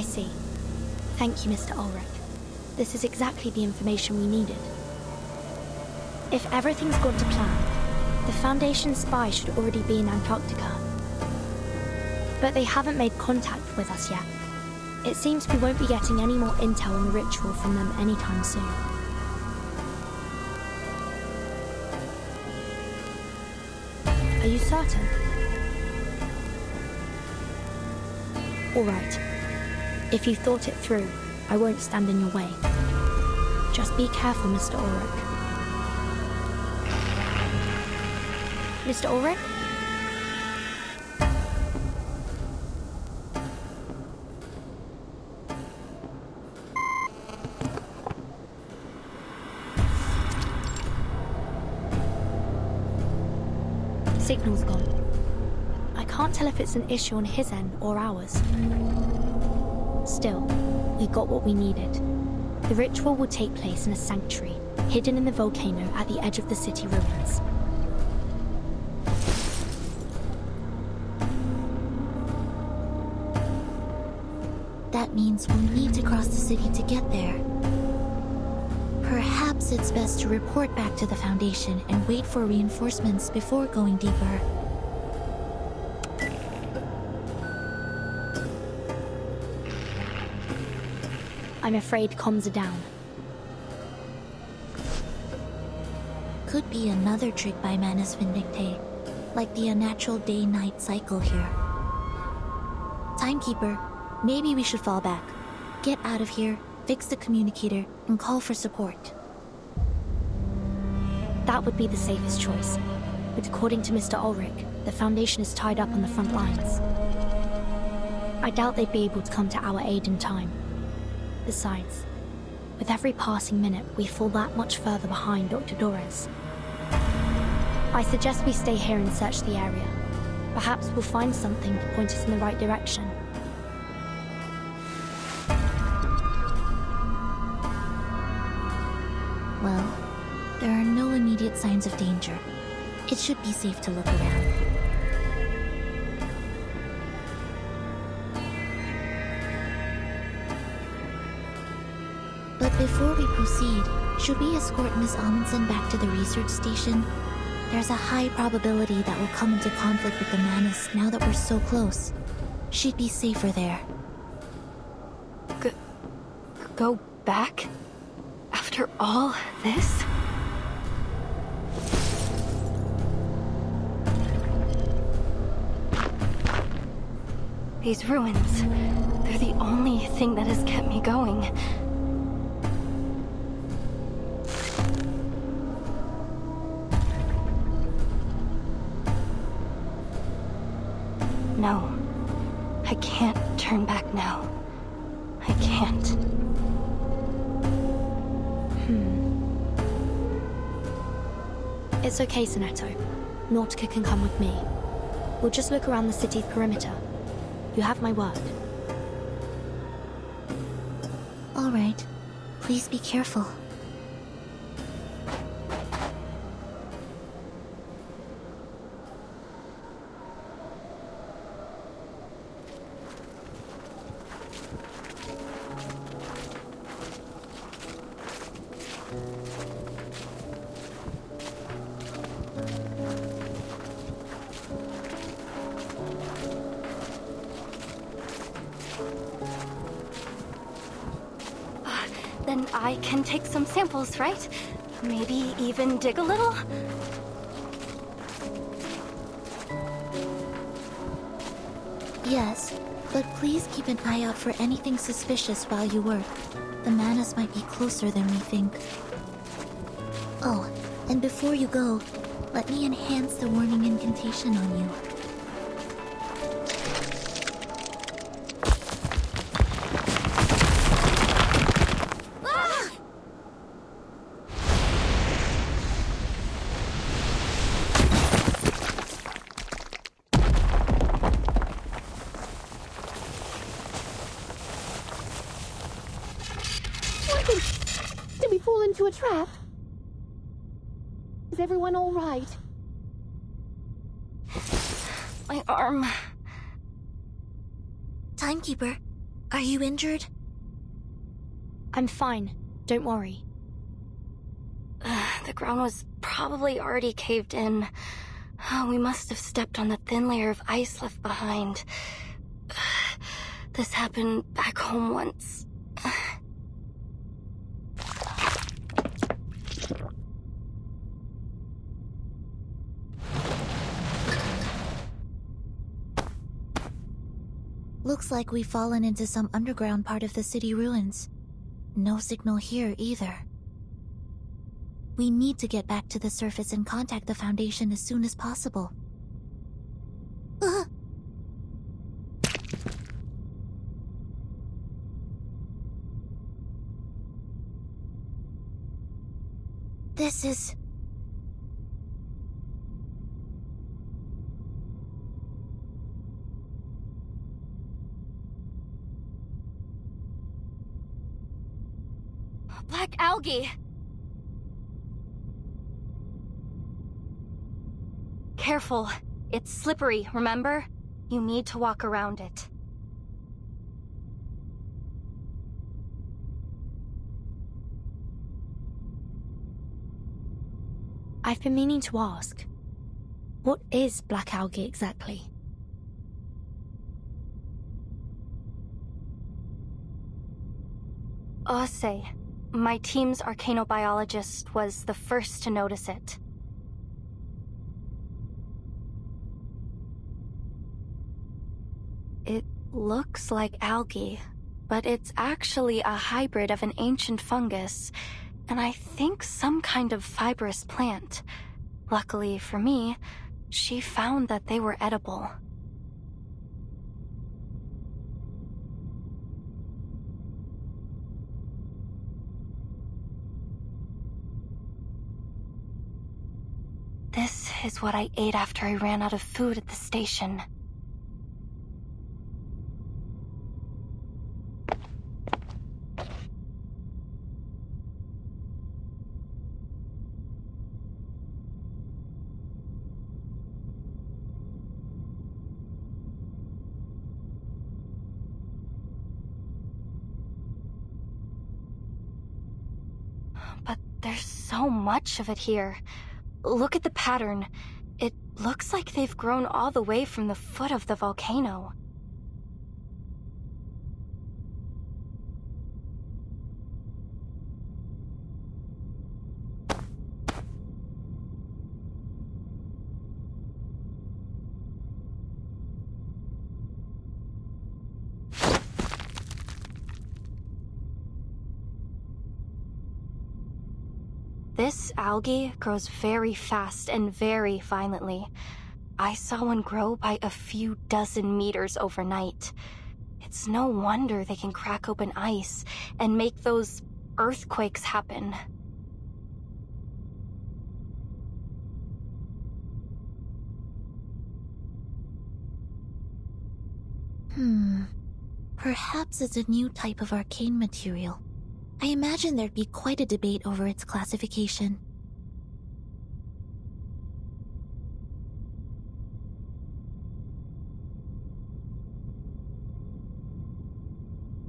see. Thank you, Mr. Ulrich. This is exactly the information we needed. If everything's gone to plan, the Foundation spy should already be in Antarctica. But they haven't made contact with us yet. It seems we won't be getting any more intel on the ritual from them anytime soon. Are you certain? All right. If you thought it through, I won't stand in your way. Just be careful, Mr. Ulrich. Mr. Ulrich? Signal's gone. I can't tell if it's an issue on his end or ours. Still, we got what we needed. The ritual will take place in a sanctuary, hidden in the volcano at the edge of the city ruins. That means we'll need to cross the city to get there. Perhaps it's best to report back to the Foundation and wait for reinforcements before going deeper. I'm afraid comms are down. Could be another trick by Manus Vindicte, like the unnatural day-night cycle here. Timekeeper, maybe we should fall back. Get out of here, fix the communicator, and call for support. That would be the safest choice. But according to Mr. Ulrich, the Foundation is tied up on the front lines. I doubt they'd be able to come to our aid in time. Besides, with every passing minute, we fall that much further behind Dr. Dorez. I suggest we stay here and search the area. Perhaps we'll find something to point us in the right direction. Well, there are no immediate signs of danger. It should be safe to look around. But before we proceed, should we escort Miss Amundsen back to the research station? There's a high probability that we'll come into conflict with the Manus now that we're so close. She'd be safer there. Go back? After all this? These ruins, they're the only thing that has kept me going. No, I can't turn back now. I can't. It's okay, Sonetto. Nautica can come with me. We'll just look around the city's perimeter. You have my word. All right. Please be careful. Then I can take some samples, right? Maybe even dig a little? Yes, but please keep an eye out for anything suspicious while you work. The Manus might be closer than we think. Oh, and before you go, let me enhance the warning incantation on you. Did we fall into a trap? Is everyone all right? My arm. Timekeeper, Are you injured? I'm fine. Don't worry. The ground was probably already caved in. We must have stepped on the thin layer of ice left behind. This happened back home once. Looks like we've fallen into some underground part of the city ruins. No signal here either. We need to get back to the surface and contact the Foundation as soon as possible. This is... Black algae! Careful. It's slippery, remember? You need to walk around it. I've been meaning to ask. What is black algae exactly? Ose, my team's arcanobiologist, was the first to notice it. It looks like algae, but it's actually a hybrid of an ancient fungus, and I think some kind of fibrous plant. Luckily for me, she found that they were edible. This is what I ate after I ran out of food at the station. But there's so much of it here. Look at the pattern. It looks like they've grown all the way from the foot of the volcano. This algae grows very fast and very violently. I saw one grow by a few dozen meters overnight. It's no wonder they can crack open ice and make those earthquakes happen. Perhaps it's a new type of arcane material. I imagine there'd be quite a debate over its classification.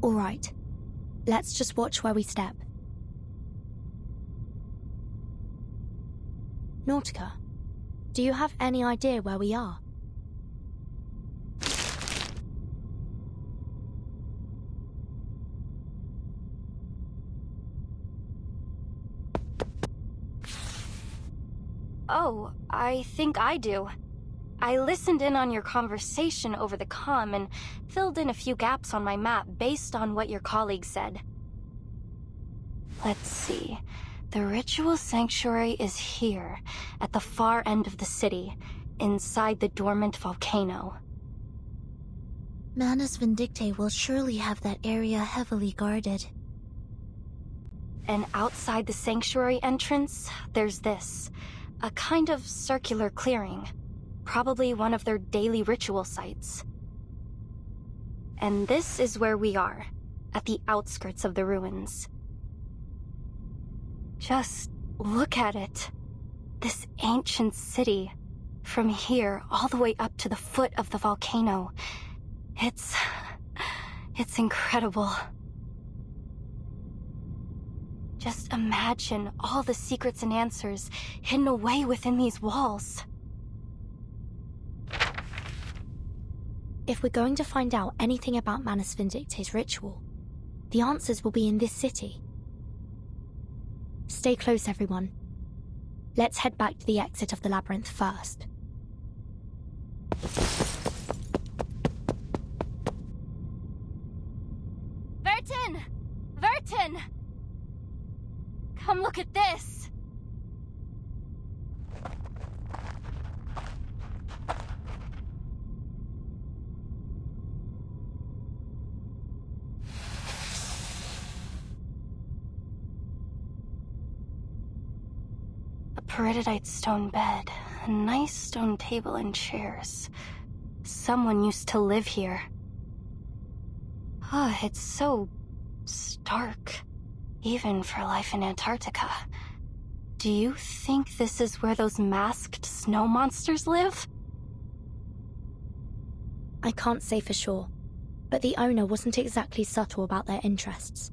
All right. Let's just watch where we step. Nautica, do you have any idea where we are? Oh, I think I do. I listened in on your conversation over the comm and filled in a few gaps on my map based on what your colleague said. Let's see. The ritual sanctuary is here, at the far end of the city, inside the dormant volcano. Manus Vindictae will surely have that area heavily guarded. And outside the sanctuary entrance, there's this. A kind of circular clearing. Probably one of their daily ritual sites. And this is where we are, at the outskirts of the ruins. Just look at it. This ancient city. From here all the way up to the foot of the volcano. It's incredible. Just imagine all the secrets and answers hidden away within these walls. If we're going to find out anything about Manus Vindicte's ritual, the answers will be in this city. Stay close, everyone. Let's head back to the exit of the labyrinth first. Vertin! Vertin! Come look at this! A peridotite stone bed, a nice stone table and chairs. Someone used to live here. Ah, it's so stark, even for life in Antarctica. Do you think this is where those masked snow monsters live? I can't say for sure, but the owner wasn't exactly subtle about their interests.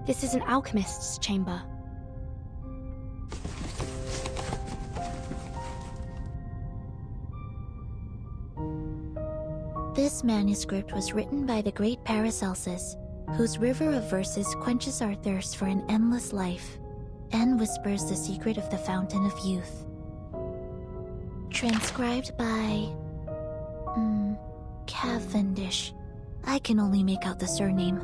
This is an alchemist's chamber. This manuscript was written by the great Paracelsus, whose river of verses quenches our thirst for an endless life and whispers the secret of the fountain of youth. Transcribed by... Cavendish. I can only make out the surname.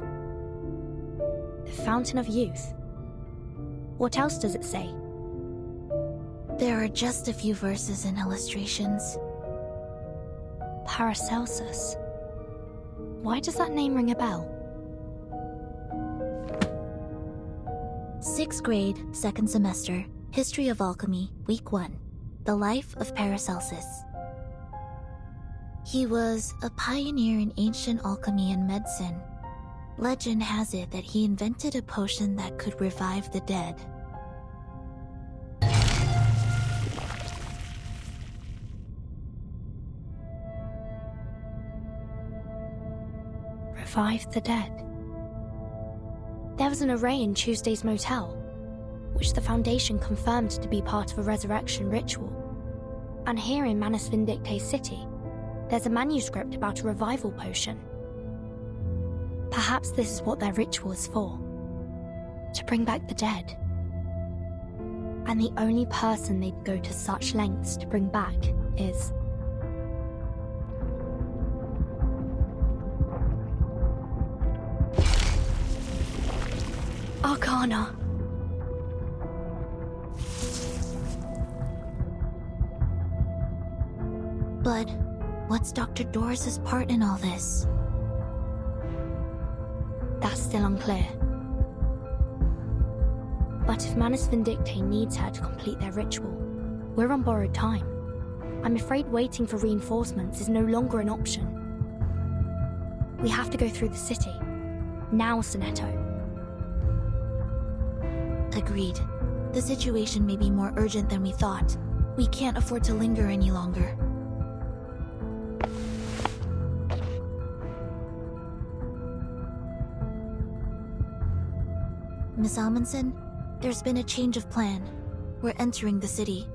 The Fountain of Youth. What else does it say? There are just a few verses and illustrations. Paracelsus. Why does that name ring a bell? 6th grade, 2nd semester, History of Alchemy, Week 1. The Life of Paracelsus. He was a pioneer in ancient alchemy and medicine. Legend has it that he invented a potion that could revive the dead. Revive the dead. There was an array in Tuesday's motel, which the Foundation confirmed to be part of a resurrection ritual. And here in Manus Vindicte City, there's a manuscript about a revival potion. Perhaps this is what their ritual is for. To bring back the dead. And the only person they'd go to such lengths to bring back is... Arcana. But what's Dr. Doris's part in all this? That's still unclear. But if Manus Vindicte needs her to complete their ritual, we're on borrowed time. I'm afraid waiting for reinforcements is no longer an option. We have to go through the city. Now, Sonetto. Agreed. The situation may be more urgent than we thought. We can't afford to linger any longer. Miss Amundsen, there's been a change of plan. We're entering the city.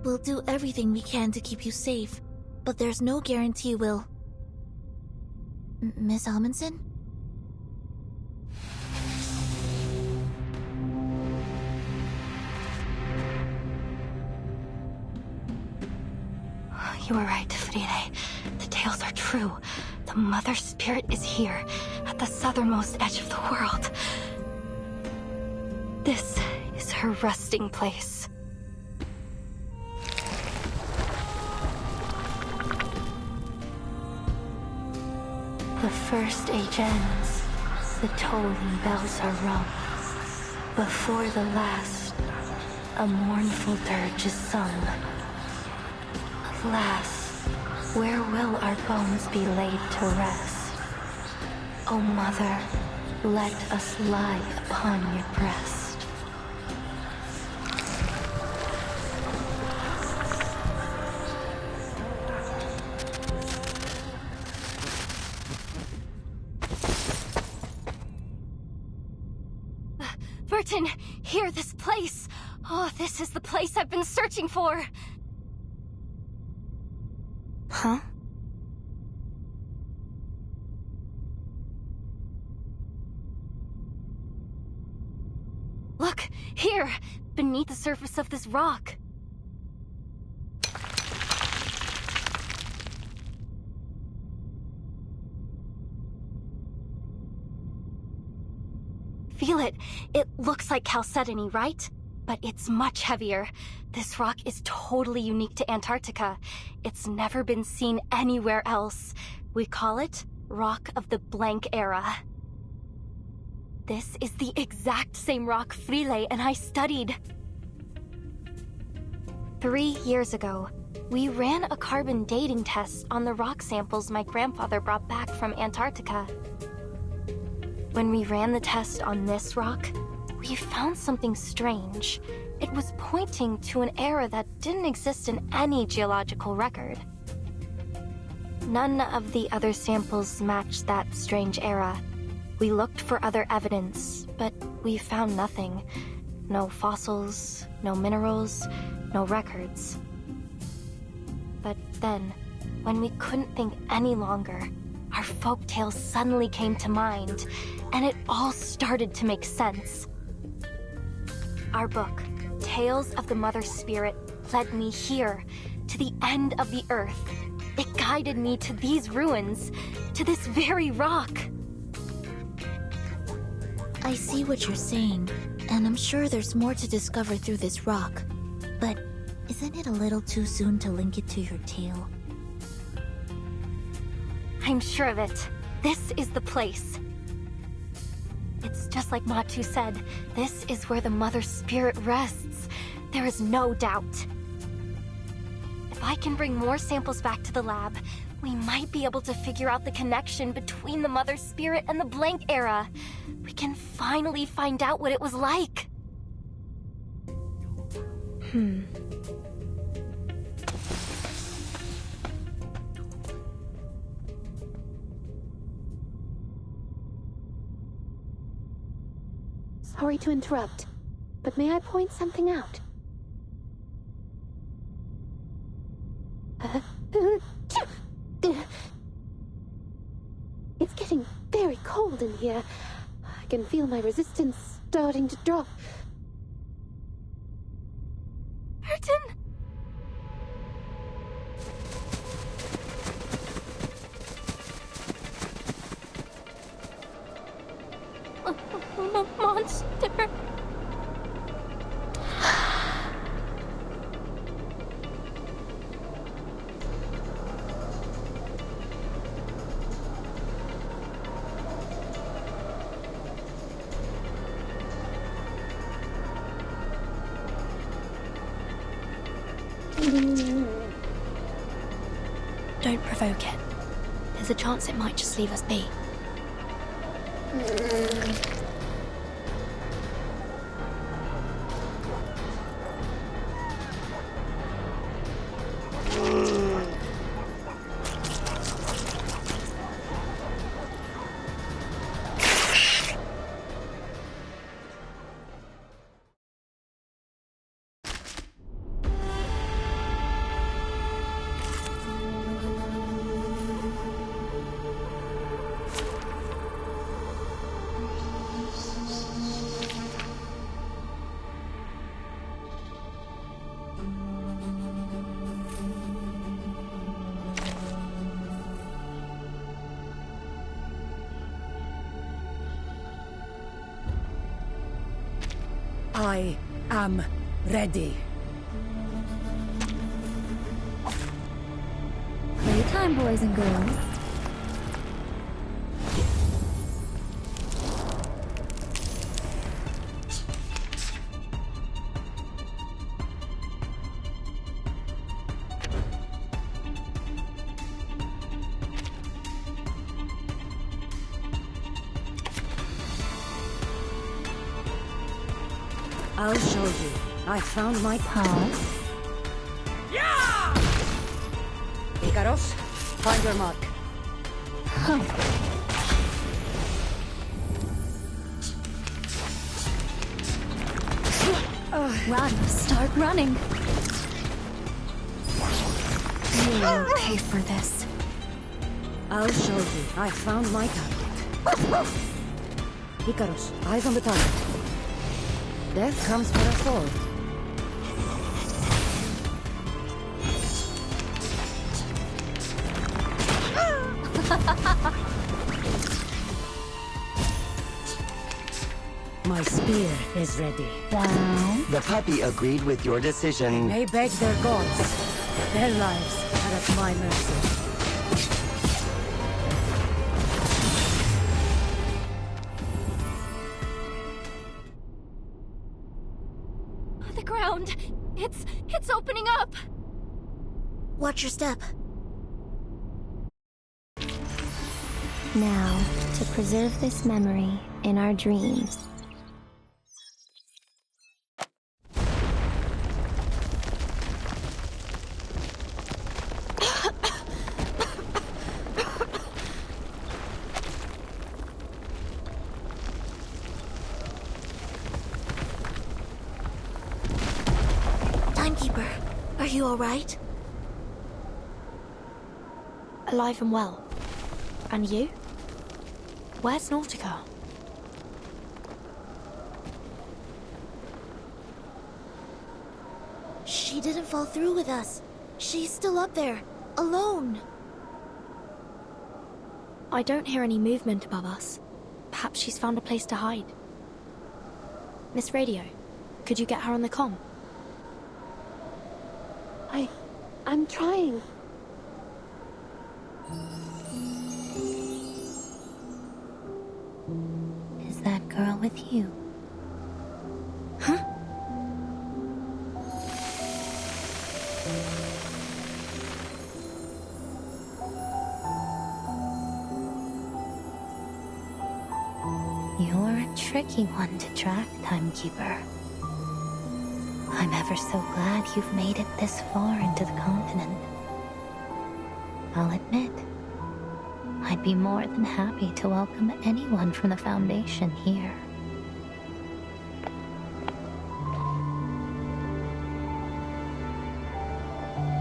We'll do everything we can to keep you safe, but there's no guarantee we'll... Miss Amundsen? You were right, Friede. The tales are true. The Mother Spirit is here, at the southernmost edge of the world. This is her resting place. The first age ends. The tolling bells are rung. Before the last, a mournful dirge is sung. Alas, where will our bones be laid to rest? O Mother, Let us lie upon your breast. Burton, here, this place! Oh, this is the place I've been searching for! Huh? Look, here, beneath the surface of this rock. Feel it. It looks like chalcedony, right? But it's much heavier. This rock is totally unique to Antarctica. It's never been seen anywhere else. We call it Rock of the Blank Era. This is the exact same rock Frile and I studied. 3 years ago, we ran a carbon dating test on the rock samples my grandfather brought back from Antarctica. When we ran the test on this rock, we found something strange. It was pointing to an era that didn't exist in any geological record. None of the other samples matched that strange era. We looked for other evidence, but we found nothing. No fossils, no minerals, no records. But then, when we couldn't think any longer, our folktales suddenly came to mind, and it all started to make sense. Our book, Tales of the Mother Spirit, led me here, to the end of the earth. It guided me to these ruins, to this very rock. I see what you're saying, and I'm sure there's more to discover through this rock. But isn't it a little too soon to link it to your tale? I'm sure of it. This is the place. It's just like Matu said. This is where the Mother Spirit rests. There is no doubt. If I can bring more samples back to the lab, we might be able to figure out the connection between the Mother Spirit and the Blank Era. We can finally find out what it was like. Sorry to interrupt, but may I point something out? It's getting very cold in here. I can feel my resistance starting to drop. Burton! Monster! Don't provoke it. There's a chance it might just leave us be. I am ready. Playtime, boys and girls. I'll show you. I found my Pause. Ikaros, find your mark. Run. Start running. You will pay for this. I'll show you. I found my target. Ikaros, eyes on the target. Death comes for us all. My spear is ready. Wow. The puppy agreed with your decision. They beg their gods. Their lives are at my mercy. The ground! It's opening up! Watch your step. Now, to preserve this memory in our dreams. Timekeeper, are you alright? Alive and well. And you? Where's Nautica? She didn't fall through with us. She's still up there, alone. I don't hear any movement above us. Perhaps she's found a place to hide. Miss Radio, could you get her on the comm? I'm trying. Is that girl with you? Huh? You're a tricky one to track, Timekeeper. I'm ever so glad you've made it this far into the continent. I'll admit, I'd be more than happy to welcome anyone from the Foundation here.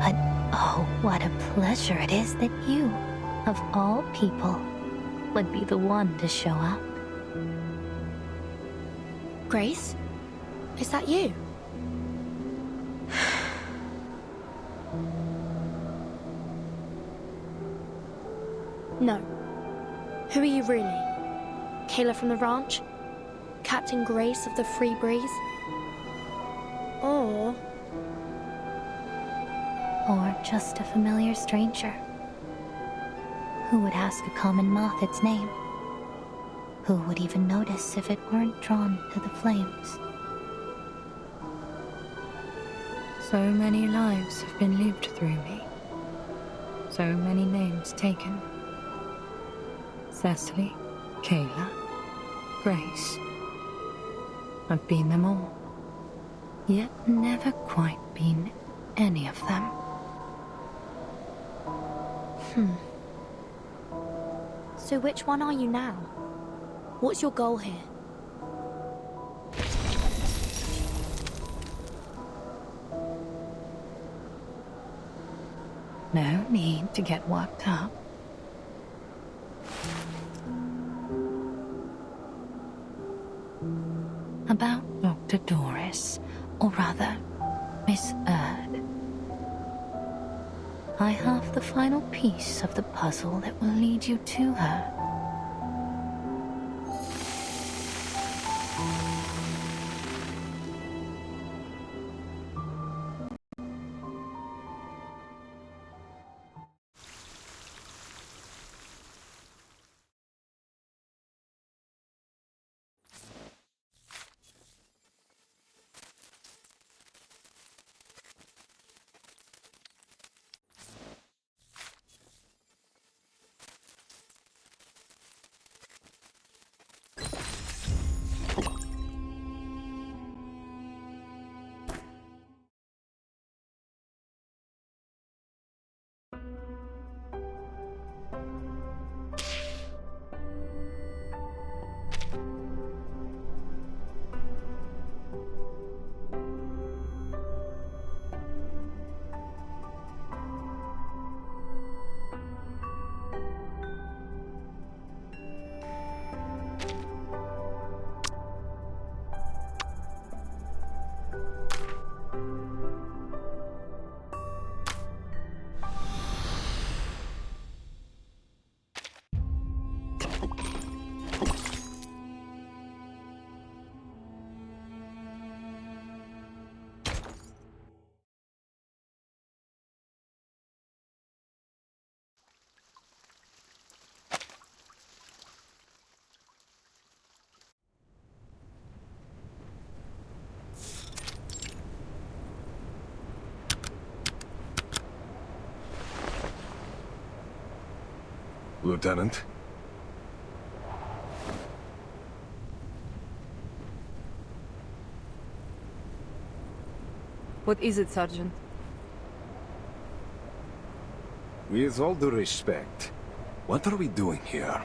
But oh, what a pleasure it is that you, of all people, would be the one to show up. Grace? Is that you? No. Who are you really? Kayla from the ranch? Captain Grace of the Free Breeze? Or just a familiar stranger. Who would ask a common moth its name? Who would even notice if it weren't drawn to the flames? So many lives have been lived through me. So many names taken. Cecily, Kayla, Grace. I've been them all. Yet never quite been any of them. so which one are you now? What's your goal here? No need to get worked up. About Dr. Doris, or rather, Miss Erd. I have the final piece of the puzzle that will lead you to her. Lieutenant. What is it, Sergeant? With all due respect, what are we doing here?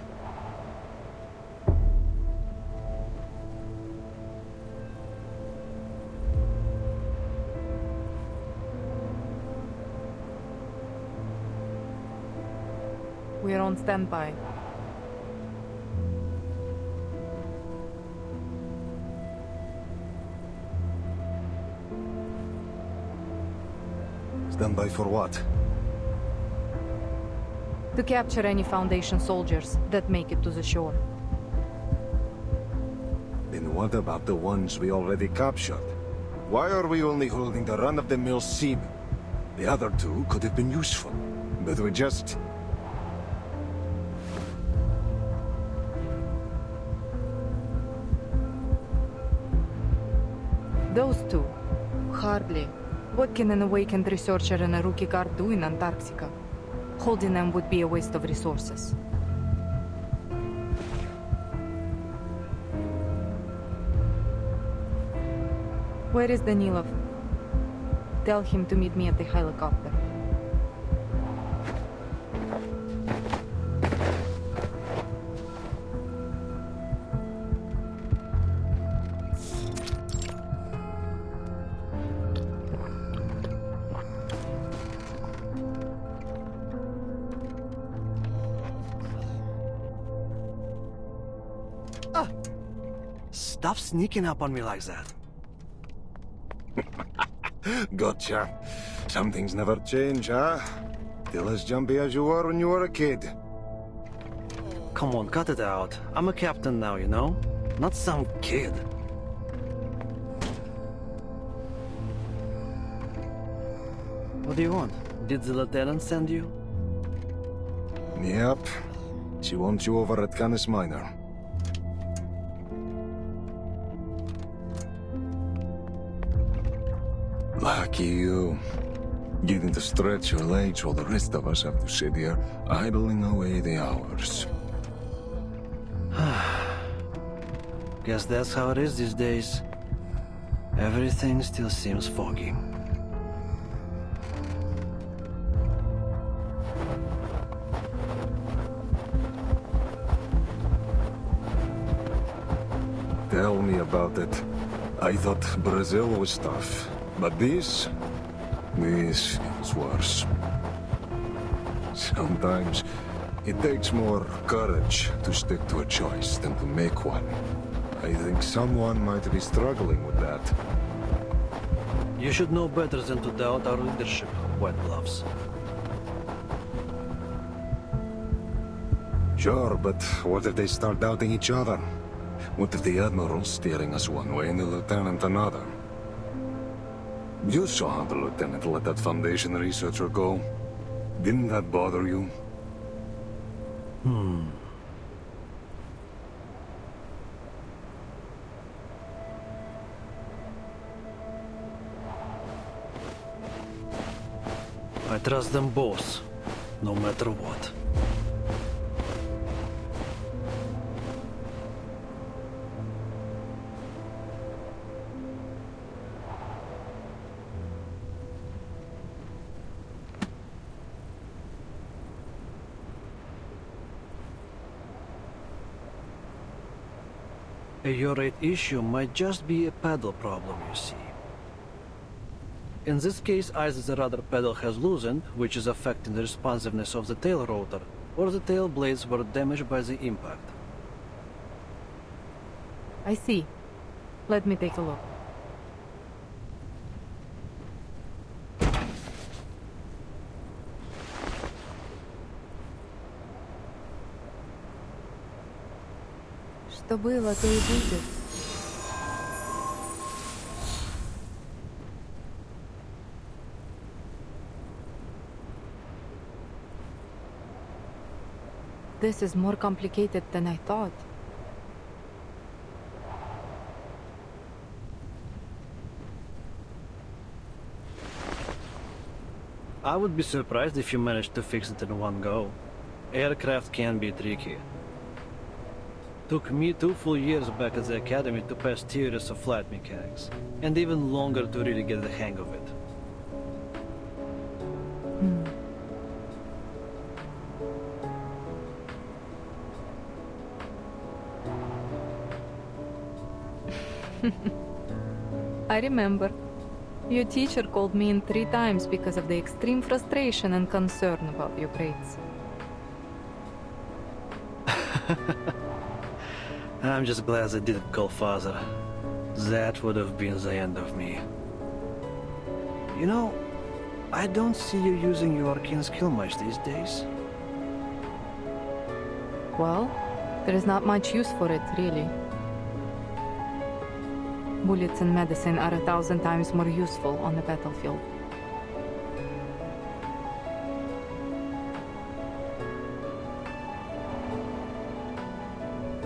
We are on standby. Stand by for what? To capture any Foundation soldiers that make it to the shore. Then what about the ones we already captured? Why are we only holding the run-of-the-mill seamen? The other two could have been useful, but we just... Those two? Hardly. What can an awakened researcher and a rookie guard do in Antarctica? Holding them would be a waste of resources. Where is Danilov? Tell him to meet me at the helicopter. Stop sneaking up on me like that. Gotcha. Some things never change, huh? Still as jumpy as you were when you were a kid. Come on, cut it out. I'm a captain now, you know? Not some kid. What do you want? Did the lieutenant send you? Yep. She wants you over at Canis Minor. Lucky you. Getting to stretch your legs while the rest of us have to sit here, idling away the hours. Guess that's how it is these days. Everything still seems foggy. Tell me about it. I thought Brazil was tough, but this is worse. Sometimes it takes more courage to stick to a choice than to make one. I think someone might be struggling with that. You should know better than to doubt our leadership, White Gloves. Sure, but what if they start doubting each other? What if the Admiral's steering us one way and the Lieutenant another? You saw how the Lieutenant let that Foundation researcher go. Didn't that bother you? I trust them both, no matter what. Your rate issue might just be a pedal problem, you see. In this case, either the rudder pedal has loosened, which is affecting the responsiveness of the tail rotor, or the tail blades were damaged by the impact. I see. Let me take a look. Что было, то и будет. This is more complicated than I thought. I would be surprised if you managed to fix it in one go. Aircraft can be tricky. Took me 2 full years back at the academy to pass theories of flight mechanics, and even longer to really get the hang of it. I remember. Your teacher called me in 3 times because of the extreme frustration and concern about your grades. I'm just glad I didn't call father. That would have been the end of me. You know, I don't see you using your arcane skill much these days. Well, there is not much use for it, really. Bullets and medicine are 1,000 times more useful on the battlefield.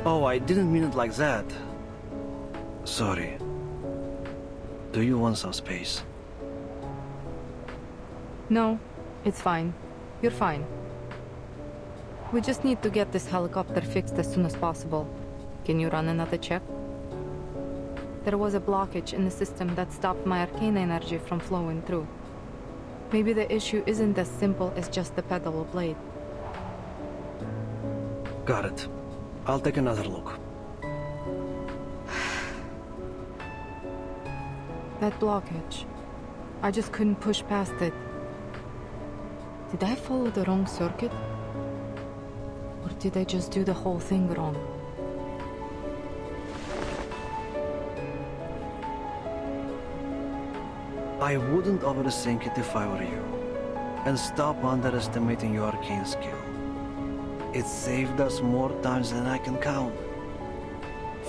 Oh, I didn't mean it like that. Sorry. Do you want some space? No, it's fine. You're fine. We just need to get this helicopter fixed as soon as possible. Can you run another check? There was a blockage in the system that stopped my arcane energy from flowing through. Maybe the issue isn't as simple as just the pedal or blade. Got it. I'll take another look. That blockage. I just couldn't push past it. Did I follow the wrong circuit? Or did I just do the whole thing wrong? I wouldn't overthink it if I were you. And stop underestimating your arcane skill. It saved us more times than I can count.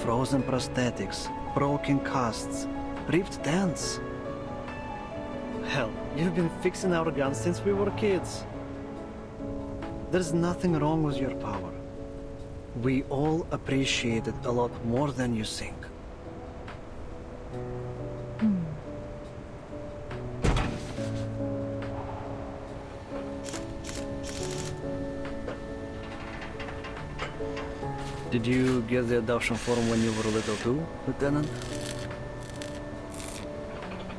Frozen prosthetics, broken casts, ripped dents. Hell, you've been fixing our guns since we were kids. There's nothing wrong with your power. We all appreciate it a lot more than you think. Did you get the adoption form when you were little too, Lieutenant?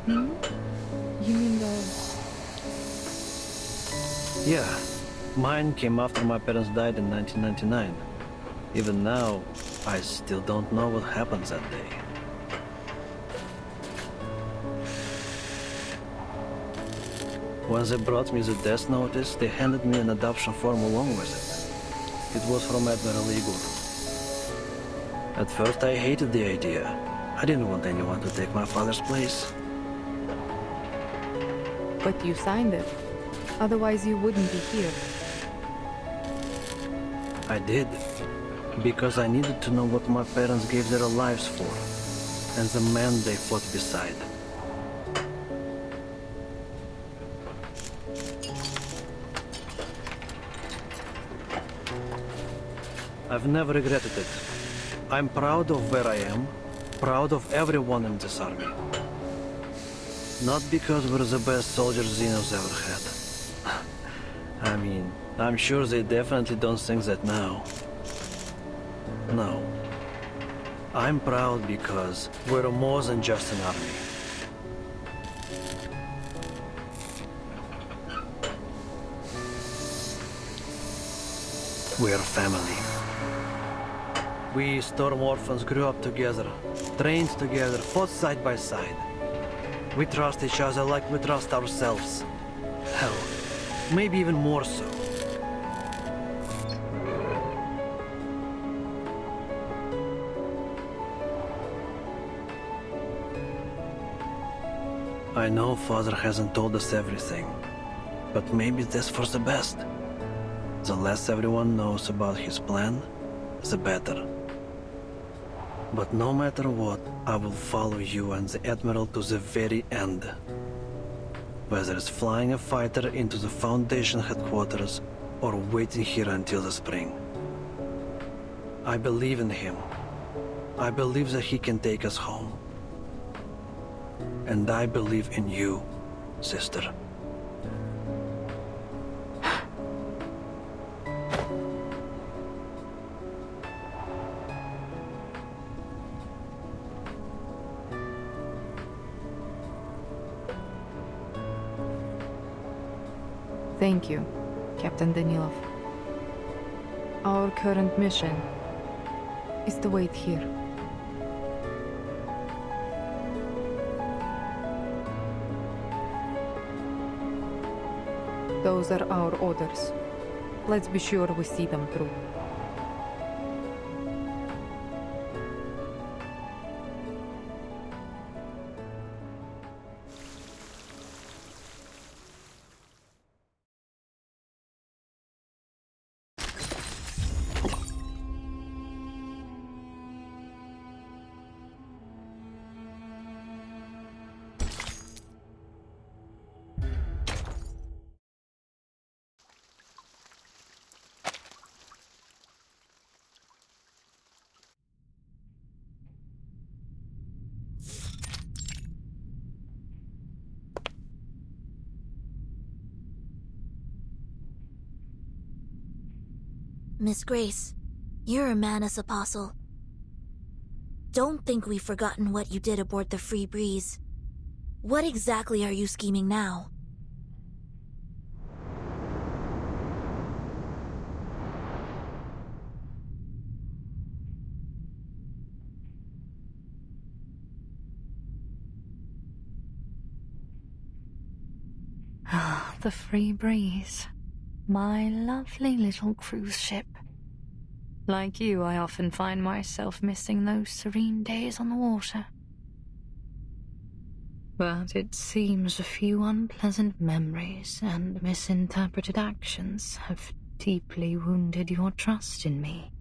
You mean the... Yeah. Mine came after my parents died in 1999. Even now, I still don't know what happened that day. When they brought me the death notice, they handed me an adoption form along with it. It was from Admiral Igor. At first I hated the idea. I didn't want anyone to take my father's place. But you signed it. Otherwise you wouldn't be here. I did. Because I needed to know what my parents gave their lives for. And the man they fought beside. I've never regretted it. I'm proud of where I am, proud of everyone in this army. Not because we're the best soldiers Xenos ever had. I mean, I'm sure they definitely don't think that now. No. I'm proud because we're more than just an army. We're family. We Storm Orphans grew up together, trained together, fought side by side. We trust each other like we trust ourselves. Hell, maybe even more so. I know Father hasn't told us everything, but maybe that's for the best. The less everyone knows about his plan, the better. But no matter what, I will follow you and the Admiral to the very end. Whether it's flying a fighter into the Foundation headquarters or waiting here until the spring. I believe in him. I believe that he can take us home. And I believe in you, sister. Thank you, Captain Danilov. Our current mission is to wait here. Those are our orders. Let's be sure we see them through. Miss Grace, you're a Manus apostle. Don't think we've forgotten what you did aboard the Free Breeze. What exactly are you scheming now? Ah, the Free Breeze. My lovely little cruise ship. Like you, I often find myself missing those serene days on the water. But it seems a few unpleasant memories and misinterpreted actions have deeply wounded your trust in me.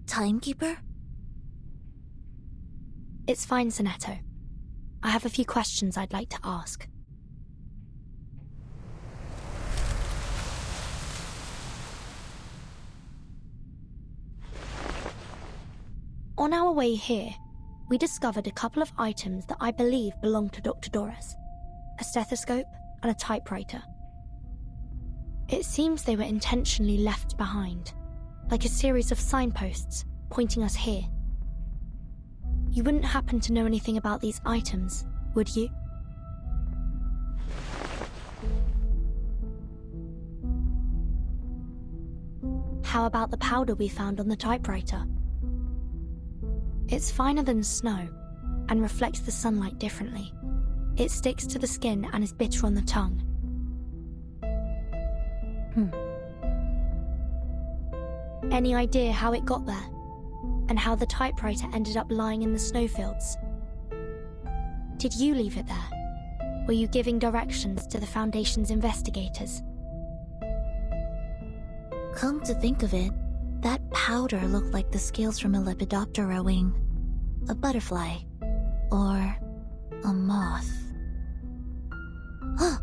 Timekeeper? It's fine, Sonetto. I have a few questions I'd like to ask. On our way here, we discovered a couple of items that I believe belonged to Dr. Doris. A stethoscope and a typewriter. It seems they were intentionally left behind, like a series of signposts pointing us here. You wouldn't happen to know anything about these items, would you? How about the powder we found on the typewriter? It's finer than snow and reflects the sunlight differently. It sticks to the skin and is bitter on the tongue. Any idea how it got there? And how the typewriter ended up lying in the snowfields? Did you leave it there? Were you giving directions to the Foundation's investigators? Come to think of it, that powder looked like the scales from a Lepidoptera wing, a butterfly, or a moth. Huh!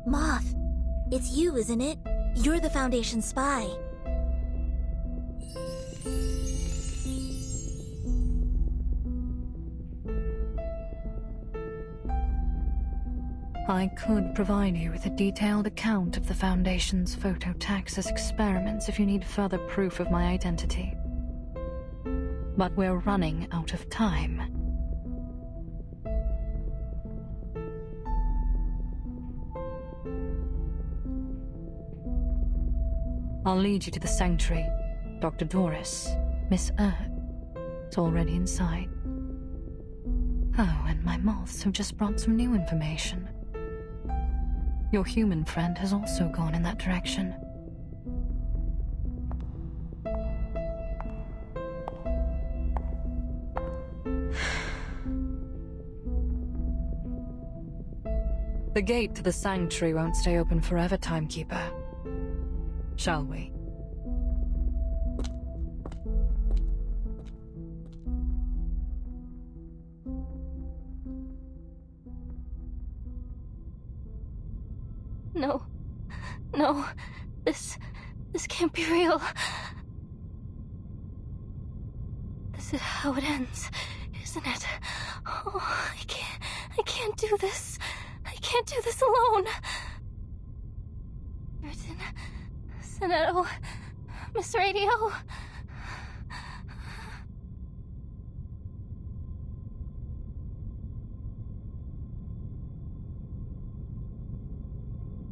Moth! It's you, isn't it? You're the Foundation spy. I could provide you with a detailed account of the Foundation's phototaxis experiments if you need further proof of my identity. But we're running out of time. I'll lead you to the sanctuary. Dr. Doris, Miss It's already inside. Oh, and my moths have just brought some new information. Your human friend has also gone in that direction. The gate to the sanctuary won't stay open forever, Timekeeper. Shall we? No. No. This can't be real. This is how it ends, isn't it? Oh, I can't do this. I can't. can't do this alone. Burton, Sonetto, Miss Radio.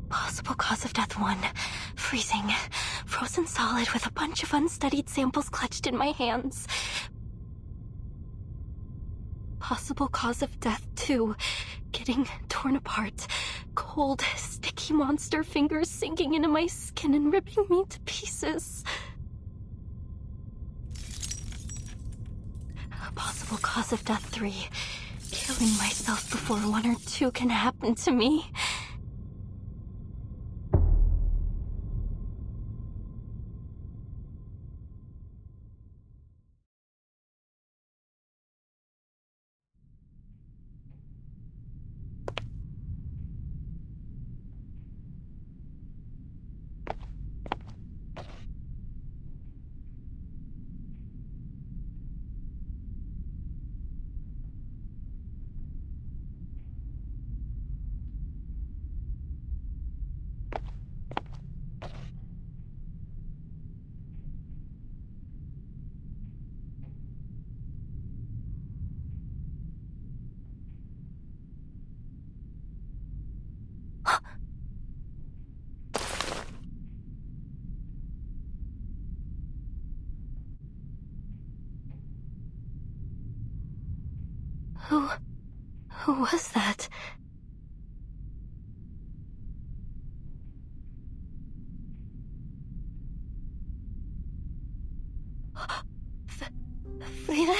Possible cause of death 1. Freezing. Frozen solid with a bunch of unstudied samples clutched in my hands. Possible cause of death 2. Getting torn apart. Cold, sticky monster fingers sinking into my skin and ripping me to pieces. Possible cause of death 3. Killing myself before 1 or 2 can happen to me. Who was that? Frida?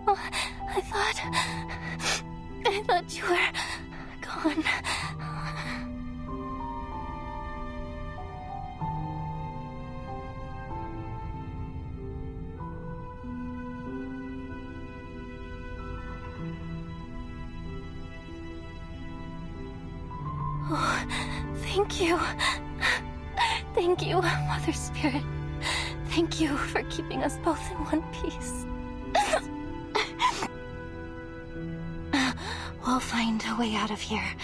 Oh, I thought you were gone. Oh, thank you. Thank you, Mother Spirit. Thank you for keeping us both in one piece. We'll find a way out of here.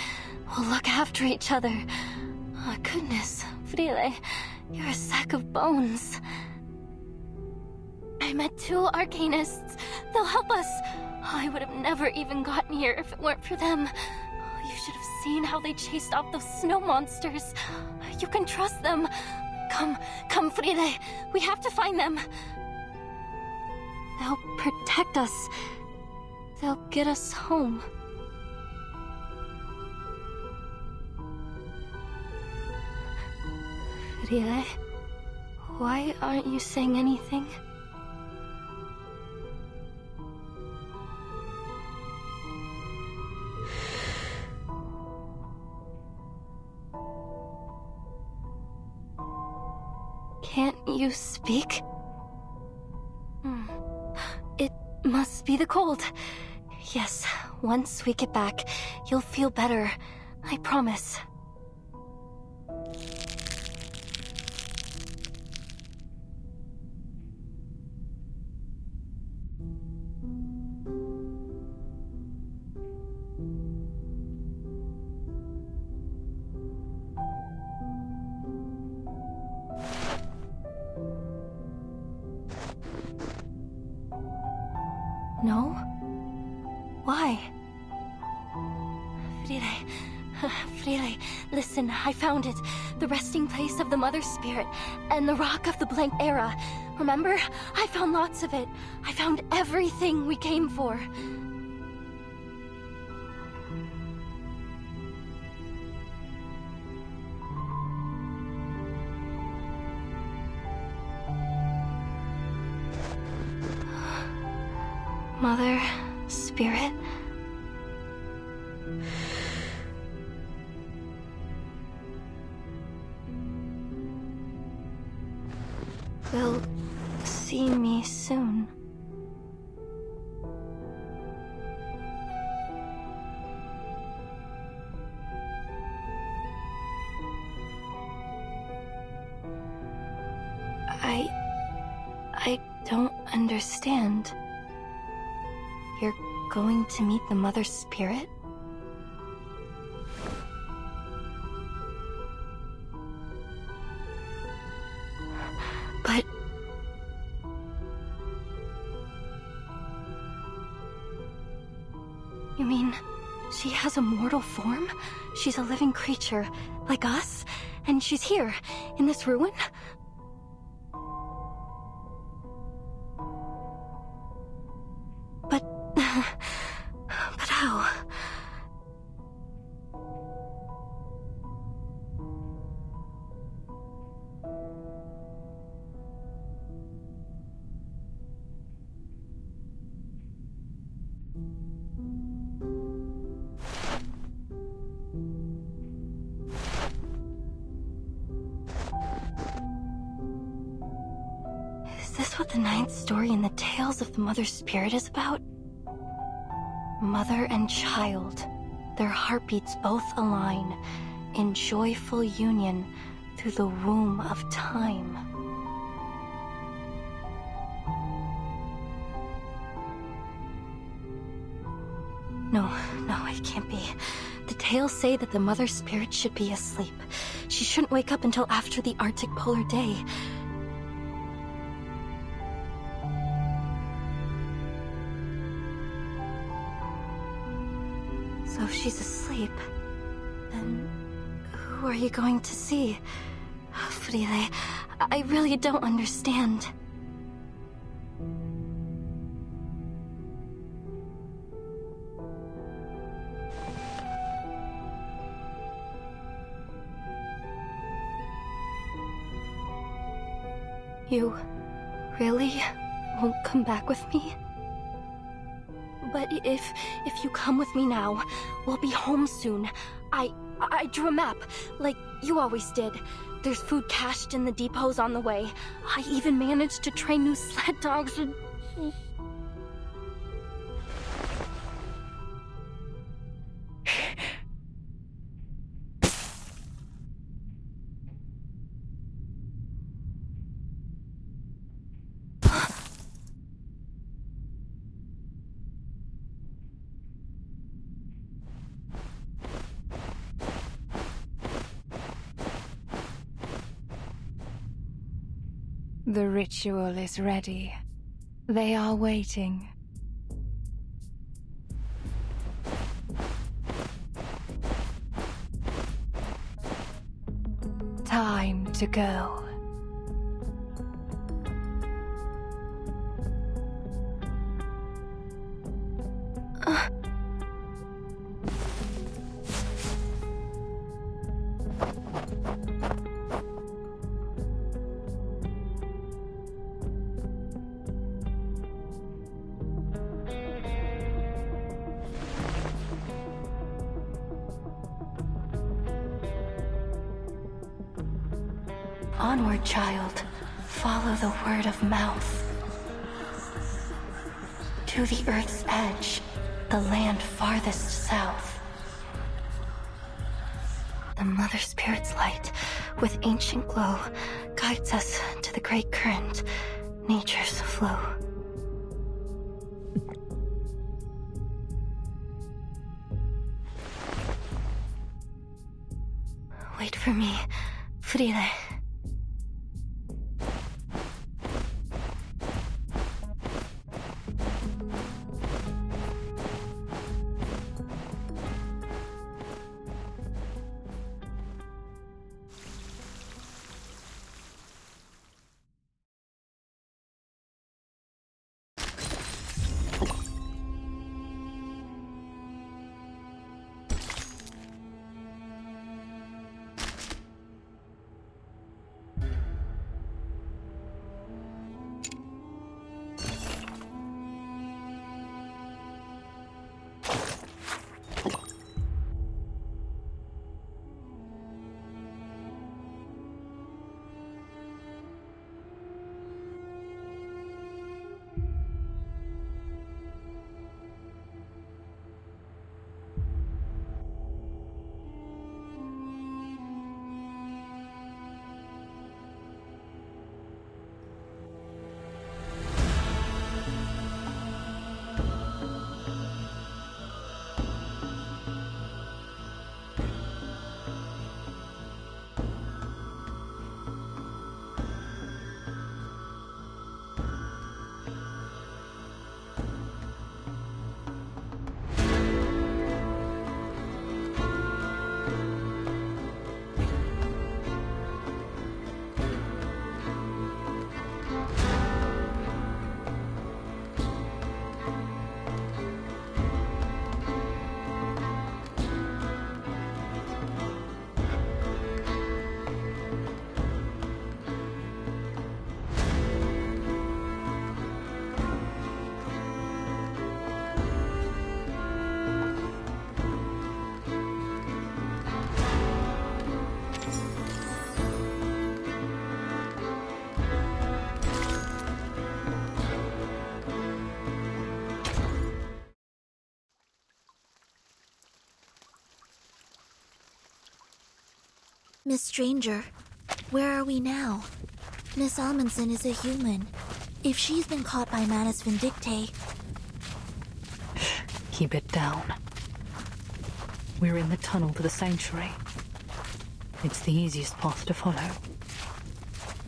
We'll look after each other. Oh, goodness, Frile, you're a sack of bones. I met 2 Arcanists. They'll help us. I would have never even gotten here if it weren't for them. You should have seen how they chased off those snow monsters. You can trust them. Come, Frile. We have to find them. They'll protect us. They'll get us home. Frile, why aren't you saying anything? Can't you speak? It must be the cold. Yes, once we get back, you'll feel better. I promise. No? Why? Frile, listen, I found it. The resting place of the Mother Spirit, and the Rock of the Blank Era. Remember? I found lots of it. I found everything we came for. Mother Spirit? Will see me soon. I don't understand. You're going to meet the Mother Spirit? But... You mean, she has a mortal form? She's a living creature, like us? And she's here, in this ruin? But how? Is this what the ninth story in the Tales of the Mother Spirit is about? Mother and child, their heartbeats both align in joyful union through the womb of time. No, it can't be. The tales say that the Mother Spirit should be asleep. She shouldn't wake up until after the Arctic Polar Day. So if she's asleep, then who are you going to see? Frile, I really don't understand. You really won't come back with me? But if you come with me now, we'll be home soon. I drew a map, like you always did. There's food cached in the depots on the way. I even managed to train new sled dogs and... The ritual is ready. They are waiting. Time to go. Onward, child. Follow the word of mouth. To the Earth's edge, the land farthest south. The Mother Spirit's light, with ancient glow, guides us to the great current, nature's flow. Wait for me, Frile. Miss Stranger, where are we now? Miss Amundsen is a human. If she's been caught by Manus Vindictae... Keep it down. We're in the tunnel to the sanctuary. It's the easiest path to follow,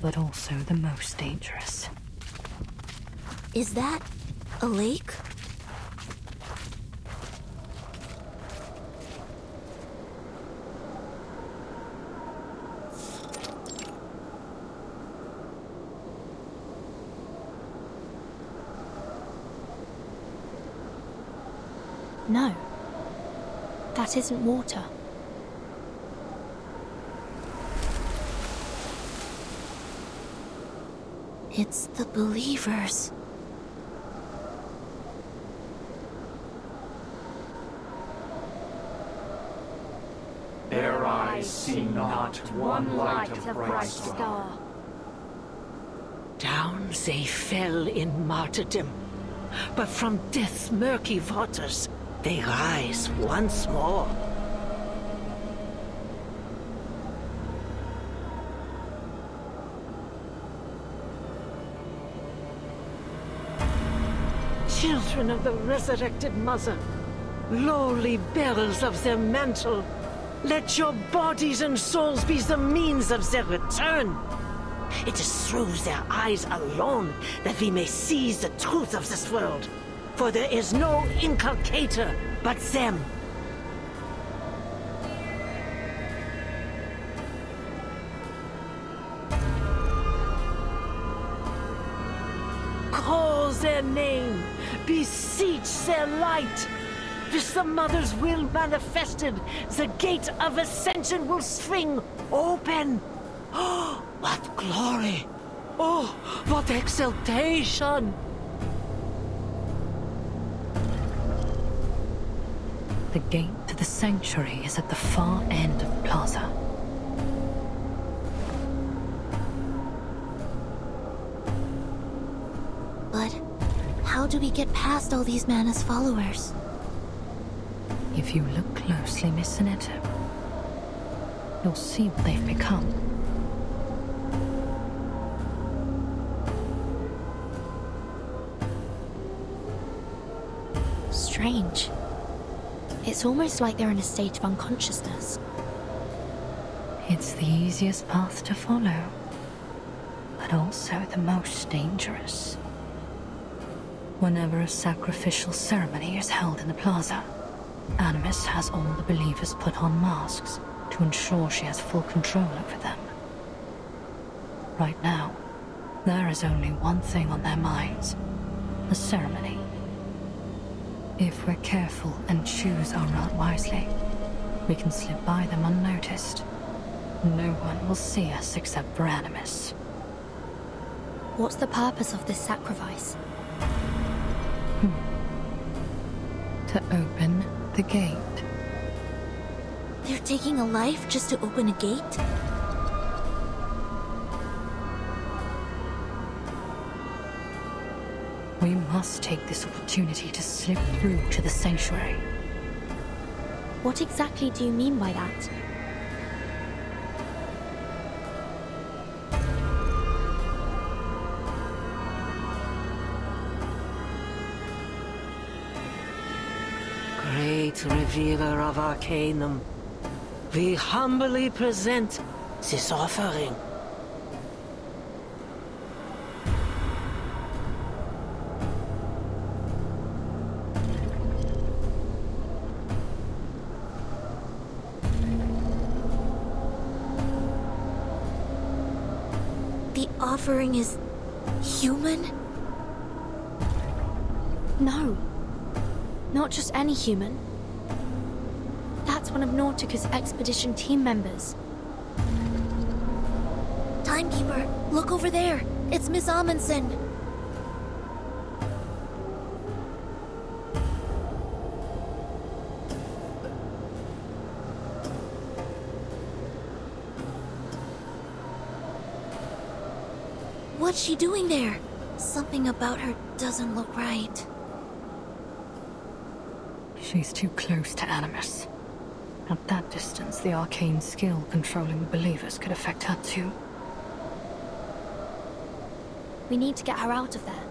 but also the most dangerous. Is that a lake? No. That isn't water. It's the Believers. Their eyes see not one light of bright star. Down they fell in martyrdom, but from death's murky waters they rise once more. Children of the resurrected Mother, lowly bearers of their mantle, let your bodies and souls be the means of their return. It is through their eyes alone that we may seize the truth of this world, for there is no inculcator but them. Call their name, beseech their light. With the Mother's will manifested, the gate of ascension will swing open. Oh, what glory! Oh, what exaltation! The gate to the sanctuary is at the far end of the plaza. But how do we get past all these Manus followers? If you look closely, Miss Sinetta, you'll see what they've become. Strange. It's almost like they're in a state of unconsciousness. It's the easiest path to follow, but also the most dangerous. Whenever a sacrificial ceremony is held in the plaza, Animus has all the believers put on masks to ensure she has full control over them. Right now, there is only one thing on their minds: the ceremony. If we're careful and choose our route wisely, we can slip by them unnoticed. No one will see us except for Animus. What's the purpose of this sacrifice? To open the gate. They're taking a life just to open a gate? We must take this opportunity to slip through to the sanctuary. What exactly do you mean by that? Great revealer of Arcanum, we humbly present this offering. The offering is human? No. Not just any human. That's one of Nautica's expedition team members. Timekeeper, look over there. It's Miss Amundsen. What's she doing there? Something about her doesn't look right. She's too close to Animus. At that distance, the arcane skill controlling believers could affect her too. We need to get her out of there.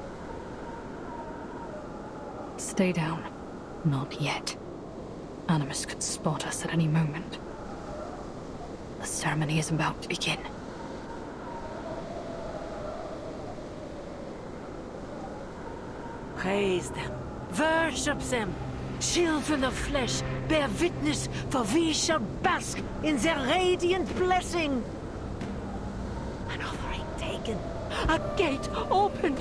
Stay down. Not yet. Animus could spot us at any moment. The ceremony is about to begin. Praise them. Worship them. Children of flesh, bear witness, for we shall bask in their radiant blessing. An offering taken. A gate opened.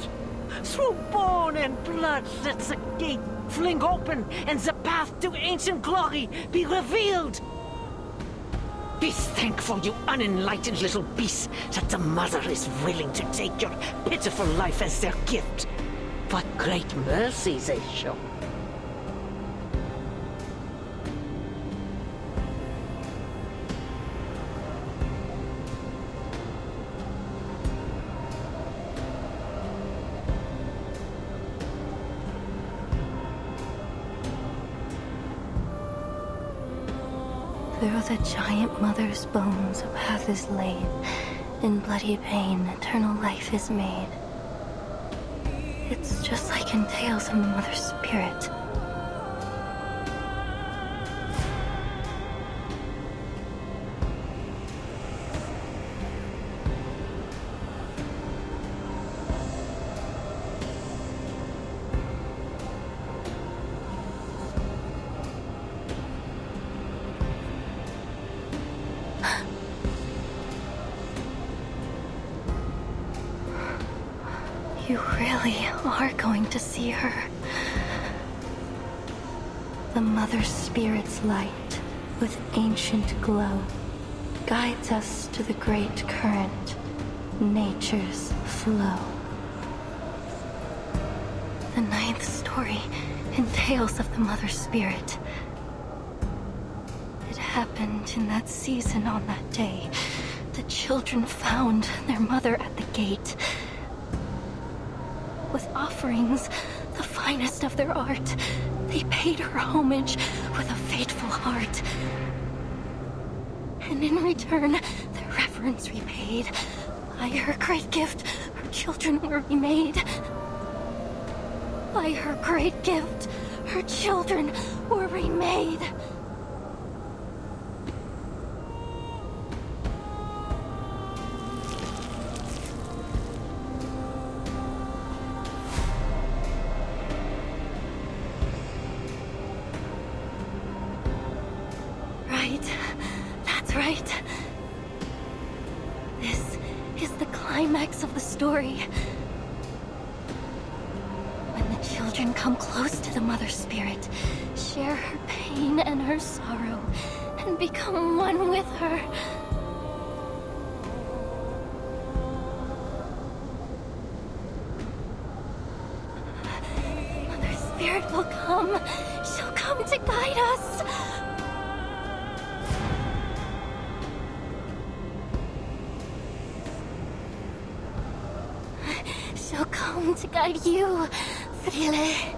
Through bone and blood, let the gate fling open and the path to ancient glory be revealed. Be thankful, you unenlightened little beasts, that the Mother is willing to take your pitiful life as their gift. What great mercy they show. Through the giant mother's bones a path is laid. In bloody pain, eternal life is made. It's just like in Tales of the Mother's Spirit. You really are going to see her. The Mother Spirit's light, with ancient glow, guides us to the great current, nature's flow. The 9th story in Tales of the Mother Spirit. It happened in that season on that day. The children found their mother at the gate. With offerings, the finest of their art, they paid her homage with a faithful heart. And in return, their reverence repaid. By her great gift, her children were remade. By her great gift, her children were remade. Right. This is the climax of the story. When the children come close to the Mother Spirit, share her pain and her sorrow, and become one with her. Mother Spirit will come. She'll come to guide us. She'll come to guide you, Frile.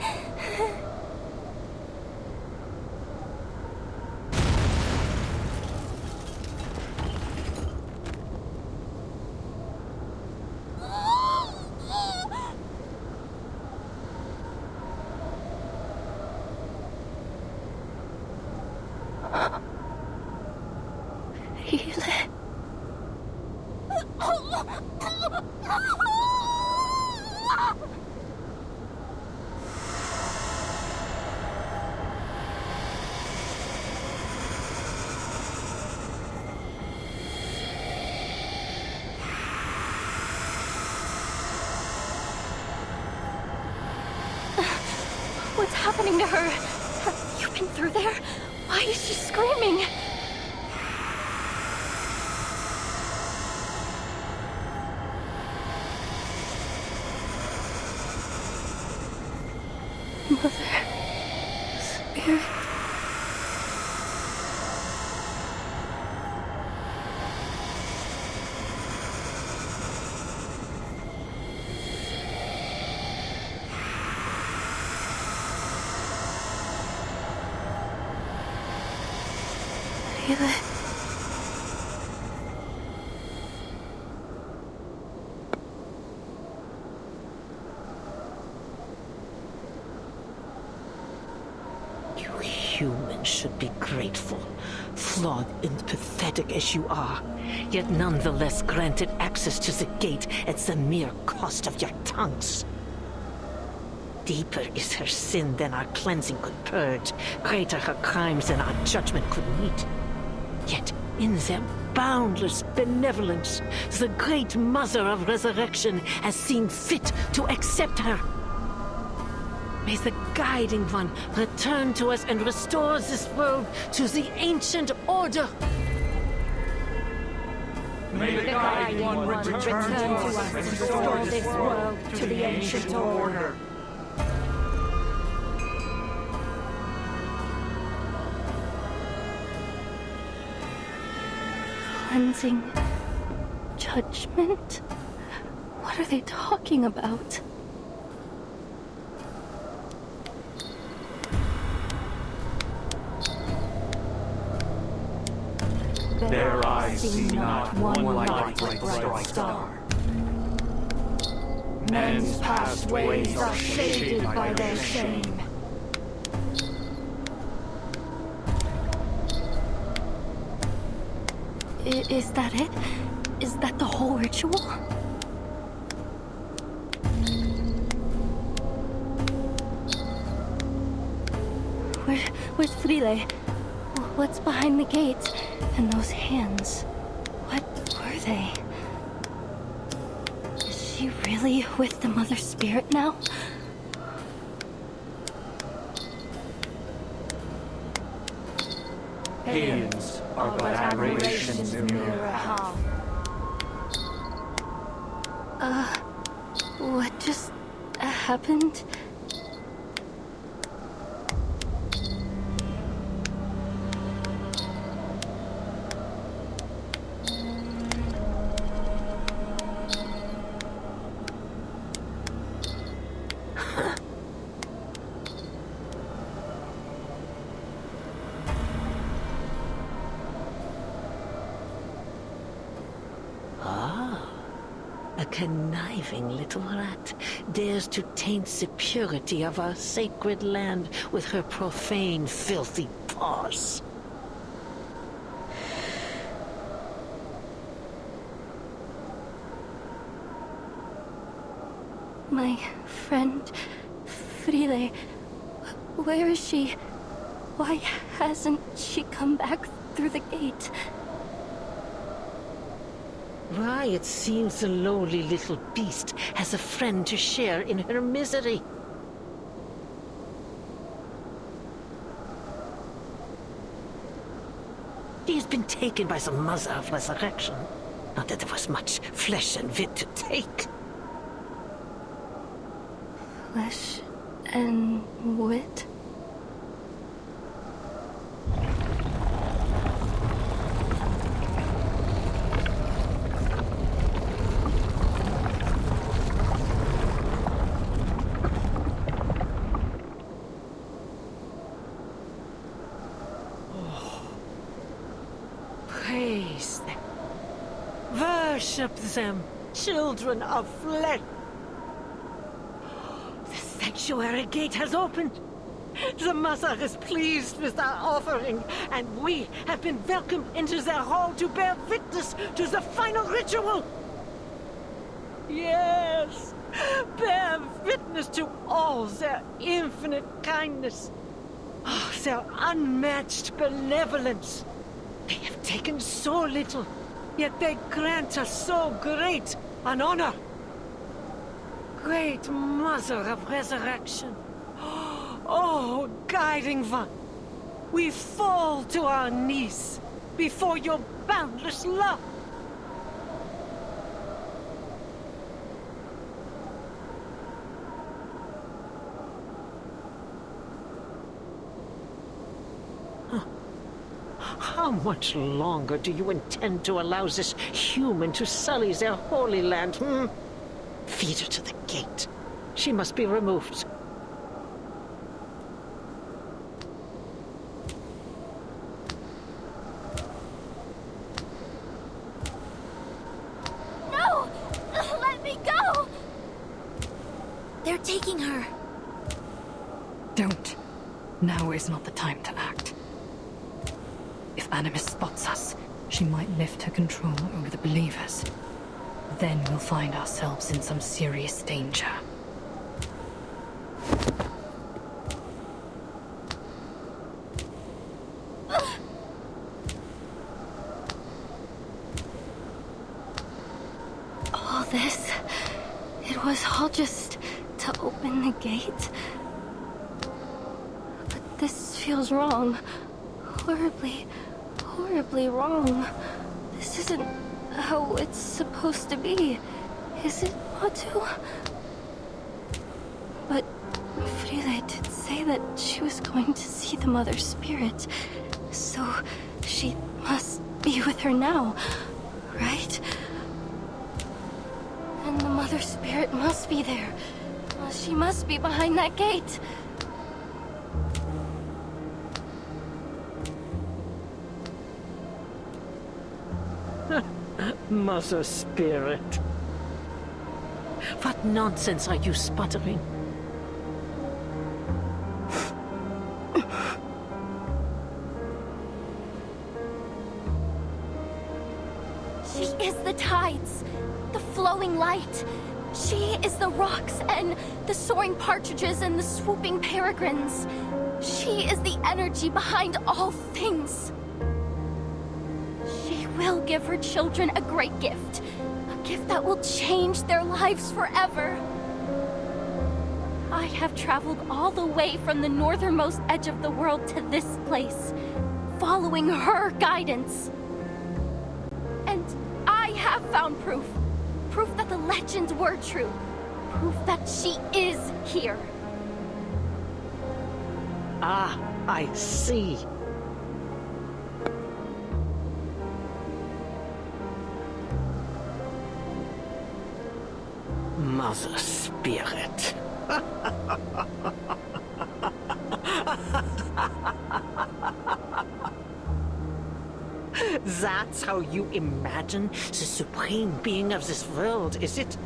What's happening to her? Have you been through there? Why is she screaming? Mother Spirit. Friele. You humans should be grateful, flawed and pathetic as you are, yet nonetheless granted access to the gate at the mere cost of your tongues. Deeper is her sin than our cleansing could purge, greater her crimes than our judgment could meet. Yet, in their boundless benevolence, the great Mother of Resurrection has seen fit to accept her. May the Guiding One return to us and restore this world to the ancient order. May the Guiding One return to us and restore this world to the ancient order. Cleansing. Judgment? What are they talking about? Their eyes see not one light like bright star. Men's past ways are shaded by their shame. Is that it? Is that the whole ritual? Where's Friele? What's behind the gates? And those hands? What were they? Is she really with the Mother Spirit now? Aliens are but aberrations in Mirahal. What just happened? A conniving little rat dares to taint the purity of our sacred land with her profane, filthy paws. My friend, Friele, where is she? Why hasn't she come back through the gate? Why, it seems the lowly little beast has a friend to share in her misery. She has been taken by the Mother of Resurrection. Not that there was much flesh and wit to take. Flesh and wit? Praise them. Worship them, children of flesh. The sanctuary gate has opened. The Mother is pleased with our offering, and we have been welcomed into their hall to bear witness to the final ritual. Yes, bear witness to all their infinite kindness, their unmatched benevolence. They have taken so little, yet they grant us so great an honor. Great Mother of Resurrection. Oh, Guiding One. We fall to our knees before your boundless love. How much longer do you intend to allow this human to sully their holy land, Feed her to the gate. She must be removed. They're taking her. Don't. Now is not the time to act. If Animus spots us, she might lift her control over the Believers. Then we'll find ourselves in some serious danger. All this, it was all just to open the gate. But this feels wrong. Horribly, horribly wrong. This isn't how it's supposed to be. Is it, Matu? But Frida did say that she was going to see the Mother Spirit. So she must be with her now, right? And the Mother Spirit must be there. She must be behind that gate. Mother Spirit. What nonsense are you sputtering? She is the tides, the flowing light. She is the rocks and the soaring partridges and the swooping peregrines. She is the energy behind all things. She will give her children a great gift. A gift that will change their lives forever. I have traveled all the way from the northernmost edge of the world to this place, following her guidance. And I have found proof. Proof that the legends were true. Proof that she is here. Ah, I see. Mother Spirit. That's how you imagine the supreme being of this world, is it?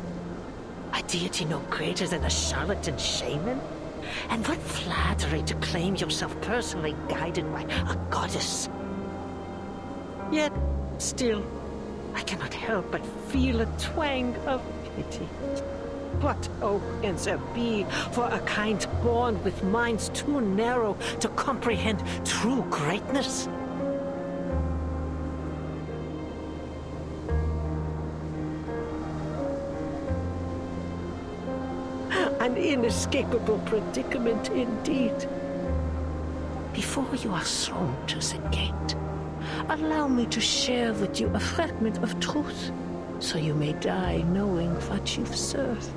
A deity no greater than a charlatan shaman? And what flattery to claim yourself personally guided by a goddess. Yet, still, I cannot help but feel a twang of pity. What hope can there be for a kind born with minds too narrow to comprehend true greatness? An inescapable predicament indeed. Before you are thrown to the gate, allow me to share with you a fragment of truth, so you may die knowing what you've served.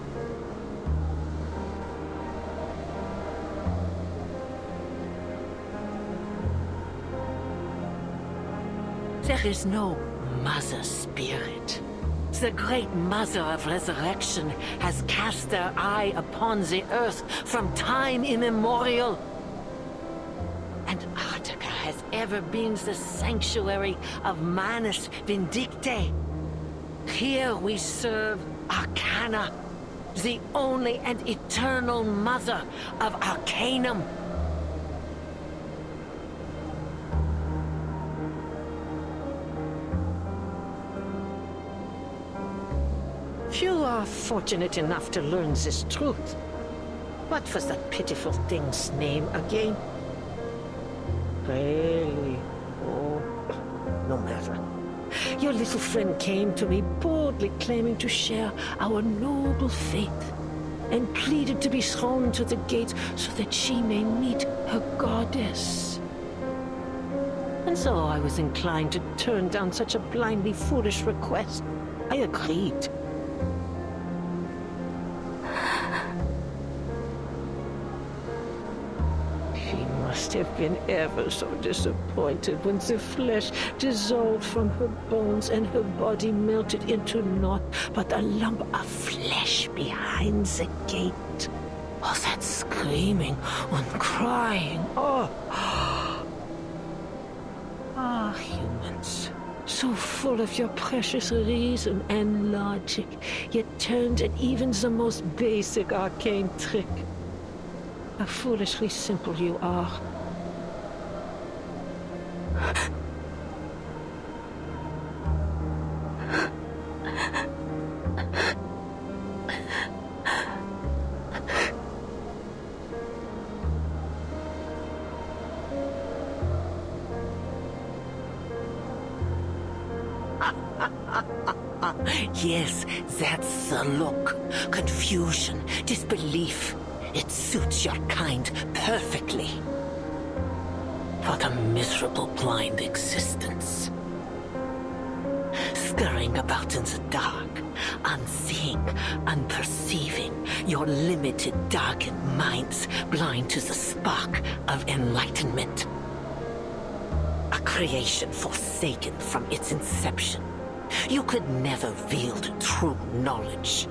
There is no Mother Spirit. The great Mother of Resurrection has cast their eye upon the earth from time immemorial. And Artica has ever been the sanctuary of Manus Vindicte. Here we serve Arcana, the only and eternal mother of Arcanum. Few are fortunate enough to learn this truth. What was that pitiful thing's name again? Really? Oh, no matter. Your little friend came to me boldly claiming to share our noble faith, and pleaded to be thrown to the gate so that she may meet her goddess. And so I was inclined to turn down such a blindly foolish request. I agreed. Must have been ever so disappointed when the flesh dissolved from her bones and her body melted into naught but a lump of flesh behind the gate. Oh, that screaming and crying. Oh. Ah, humans. So full of your precious reason and logic, yet turned at even the most basic arcane trick. How foolishly simple you are. Yes, that's the look. Confusion, disbelief. It suits your kind perfectly. What a miserable, blind existence. Scurrying about in the dark, unseeing, unperceiving, your limited, darkened minds blind to the spark of enlightenment. A creation forsaken from its inception. You could never wield true knowledge.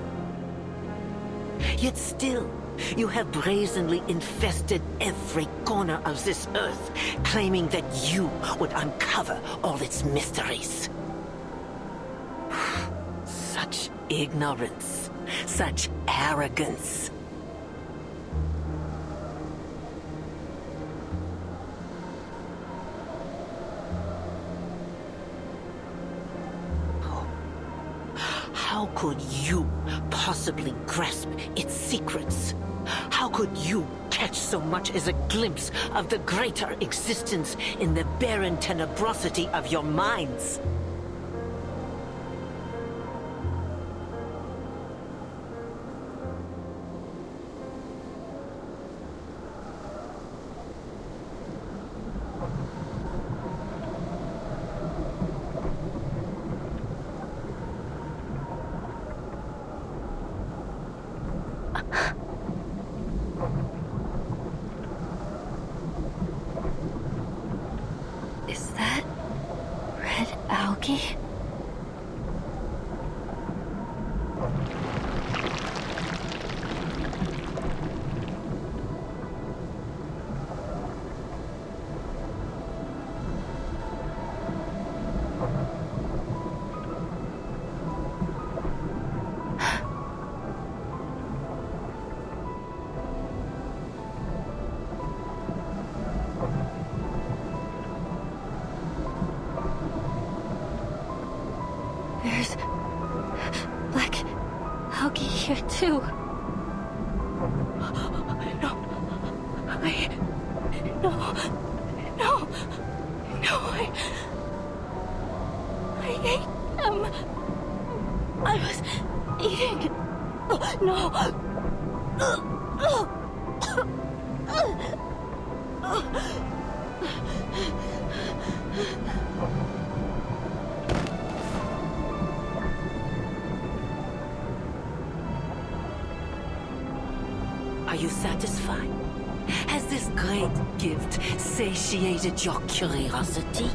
Yet still, you have brazenly infested every corner of this earth, claiming that you would uncover all its mysteries. Such ignorance, such arrogance. How could you possibly grasp its secrets? How could you catch so much as a glimpse of the greater existence in the barren tenebrosity of your minds? Is that red algae? There's black algae here too. No. I ate them. I was eating. No. Are you satisfied? Has this great gift satiated your curiosity?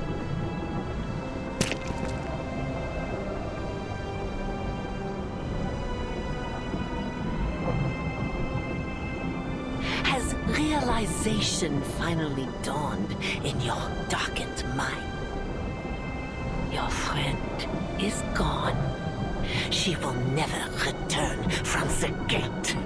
Has realization finally dawned in your darkened mind? Your friend is gone. She will never return from the gate.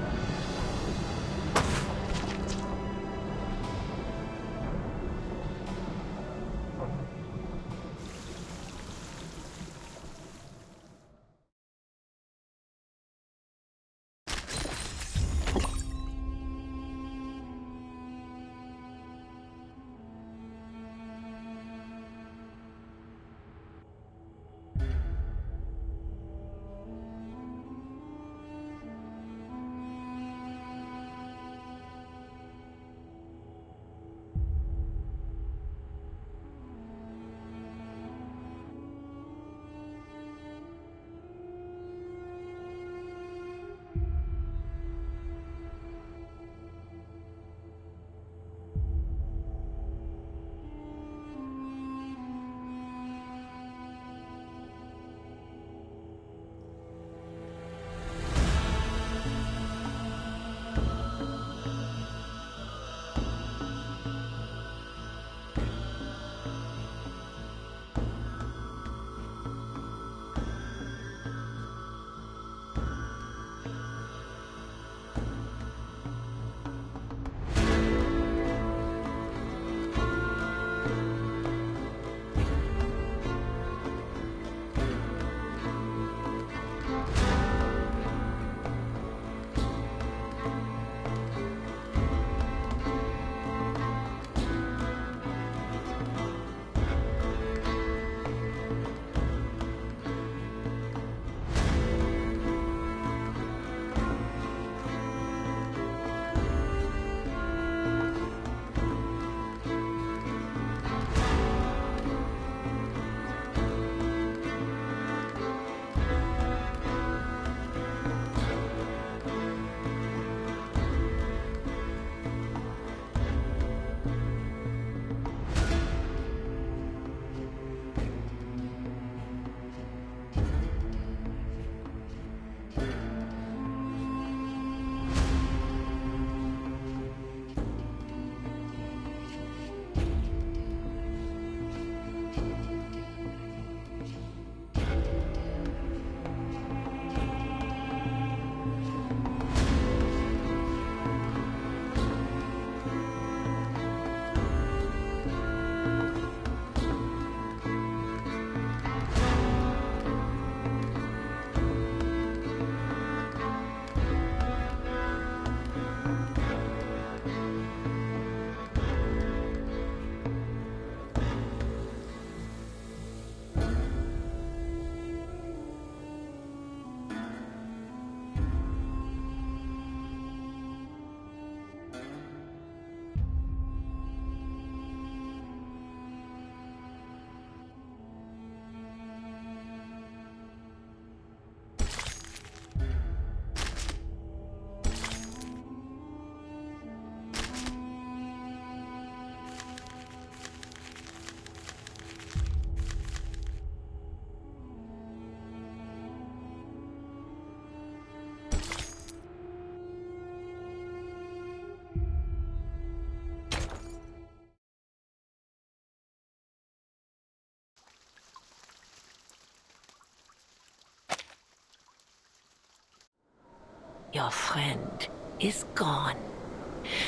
Your friend is gone.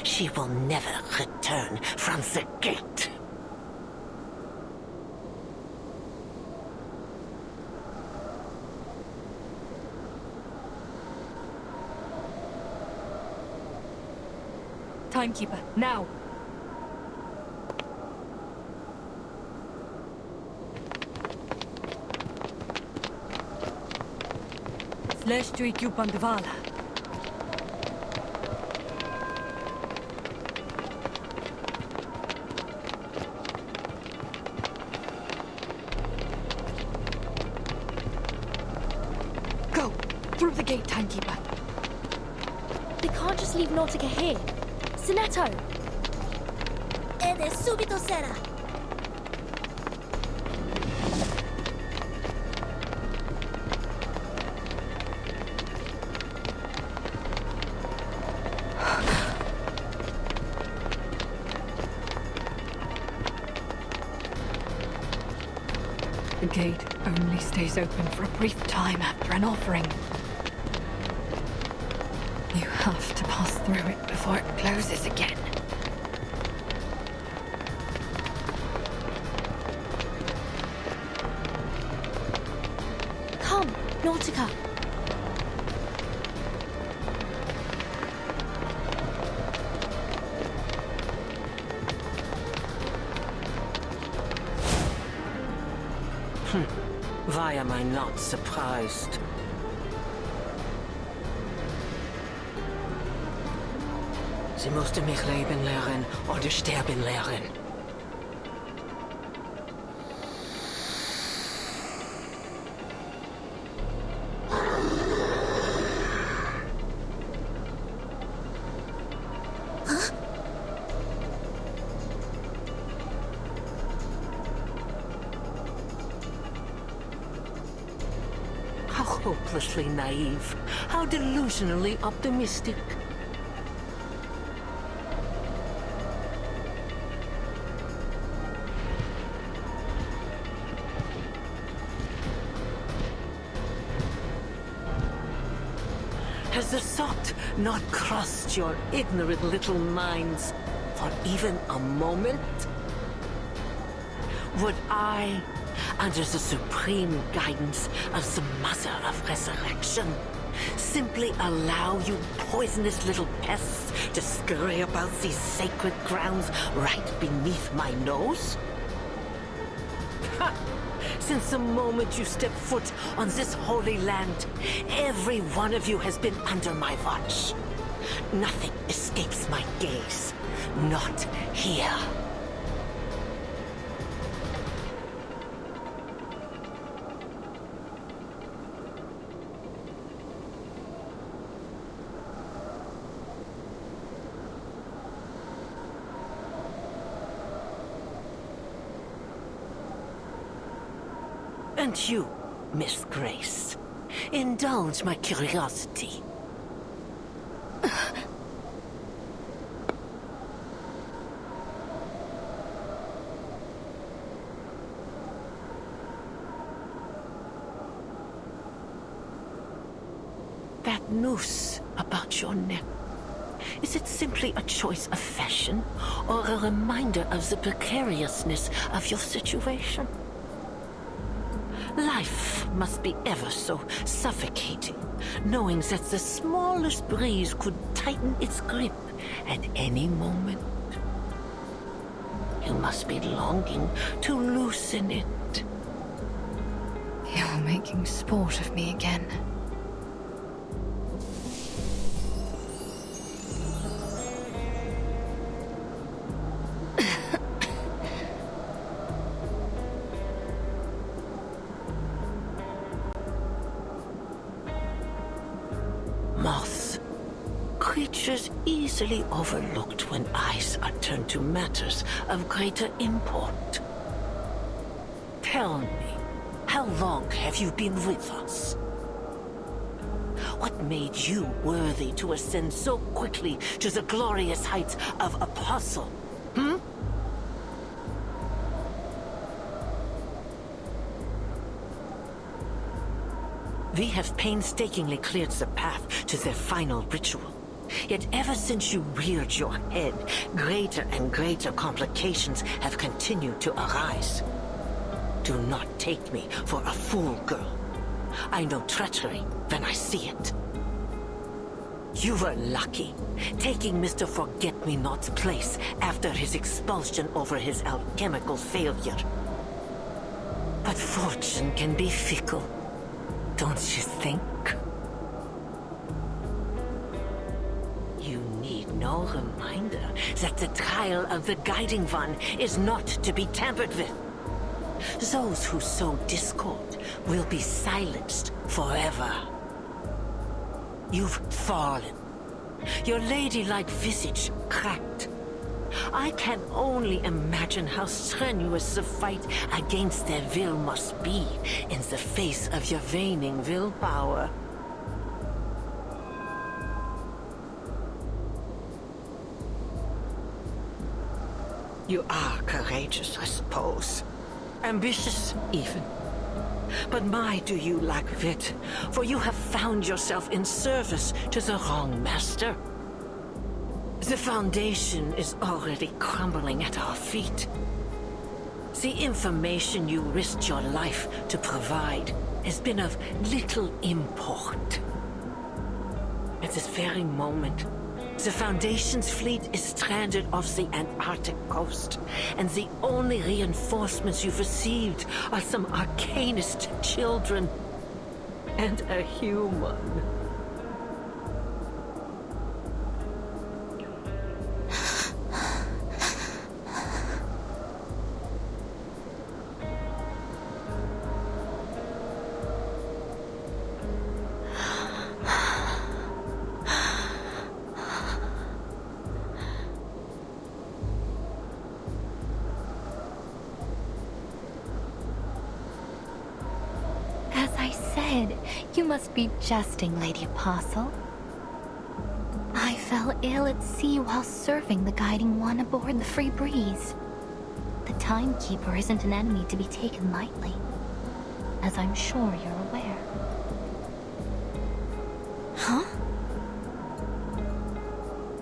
She will never return from the gate. Timekeeper, now! Sleshtuik Yupandavala. Go! Through the gate, Timekeeper. They can't just leave Nautica here. Sinetto! Ede subito sera. The gate only stays open for a brief time after an offering. You have to pass through it before it closes again. Come, Nautica. Why am I not surprised? Sie musste mich leben lernen oder sterben lernen. How hopelessly naive. How delusionally optimistic. Has the thought not crossed your ignorant little minds for even a moment? Would I, under the supreme guidance of the Mother of Resurrection, simply allow you poisonous little pests to scurry about these sacred grounds right beneath my nose? Ha! Since the moment you step foot on this holy land, every one of you has been under my watch. Nothing escapes my gaze. Not here. And you, Miss Grace, indulge my curiosity. That noose about your neck, is it simply a choice of fashion or a reminder of the precariousness of your situation? Life must be ever so suffocating, knowing that the smallest breeze could tighten its grip at any moment. You must be longing to loosen it. You're making sport of me again. Moths. Creatures easily overlooked when eyes are turned to matters of greater import. Tell me, how long have you been with us? What made you worthy to ascend so quickly to the glorious heights of Apostle? We have painstakingly cleared the path to their final ritual. Yet ever since you reared your head, greater and greater complications have continued to arise. Do not take me for a fool, girl. I know treachery when I see it. You were lucky, taking Mr. Forget-Me-Not's place after his expulsion over his alchemical failure. But fortune can be fickle, don't you think? You need no reminder that the trial of the Guiding One is not to be tampered with. Those who sow discord will be silenced forever. You've fallen. Your ladylike visage cracked. I can only imagine how strenuous the fight against their will must be in the face of your waning willpower. You are courageous, I suppose. Ambitious, even. But my, do you lack wit, for you have found yourself in service to the wrong master. The Foundation is already crumbling at our feet. The information you risked your life to provide has been of little import. At this very moment, the Foundation's fleet is stranded off the Antarctic coast, and the only reinforcements you've received are some arcanist children and a human. You must be jesting, Lady Apostle. I fell ill at sea while serving the Guiding One aboard the Free Breeze. The Timekeeper isn't an enemy to be taken lightly, as I'm sure you're aware. Huh?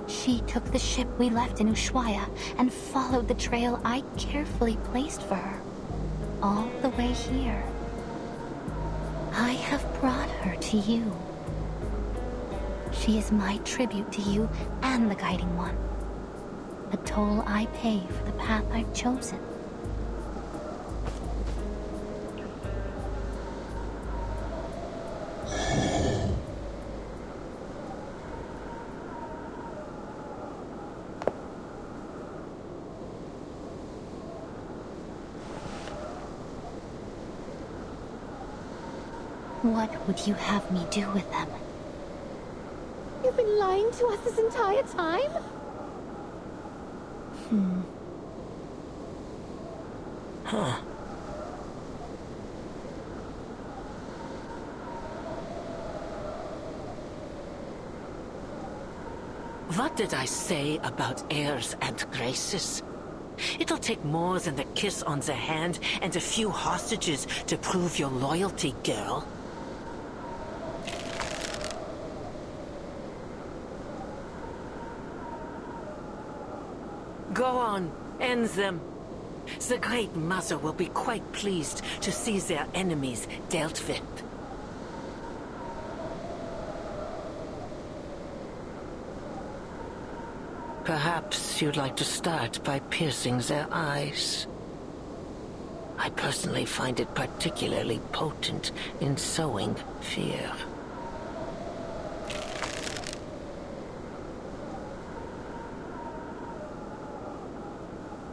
She took the ship we left in Ushuaia and followed the trail I carefully placed for her, all the way here. I have brought her to you. She is my tribute to you and the Guiding One. A toll I pay for the path I've chosen. What would you have me do with them? You've been lying to us this entire time? Huh. What did I say about airs and graces? It'll take more than a kiss on the hand and a few hostages to prove your loyalty, girl. Go on, end them. The Great Mother will be quite pleased to see their enemies dealt with. Perhaps you'd like to start by piercing their eyes. I personally find it particularly potent in sowing fear.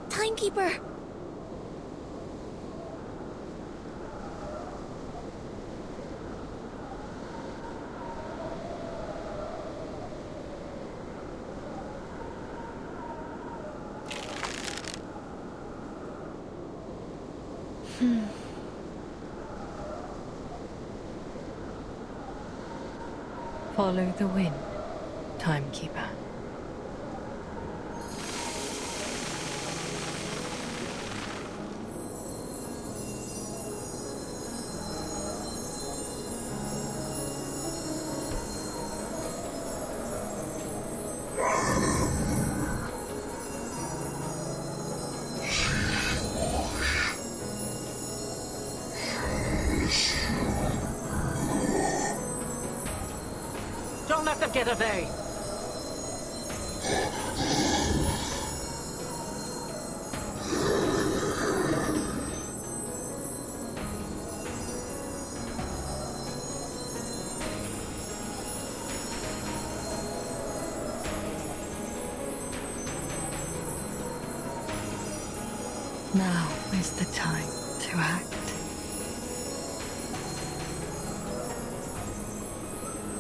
Timekeeper! Follow the wind, Timekeeper. Don't let them get away! Now is the time to act.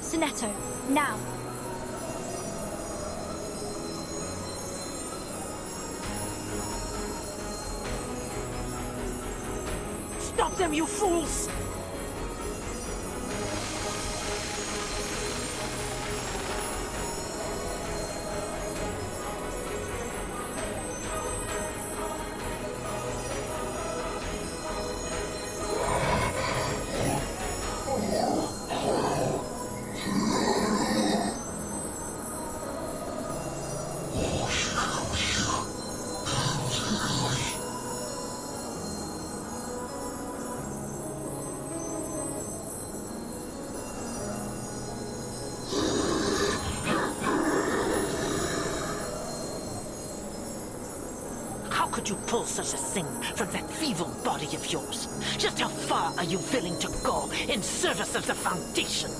Sunetto, now! Stop them, you fools! How could you pull such a thing from that feeble body of yours? Just how far are you willing to go in service of the Foundation?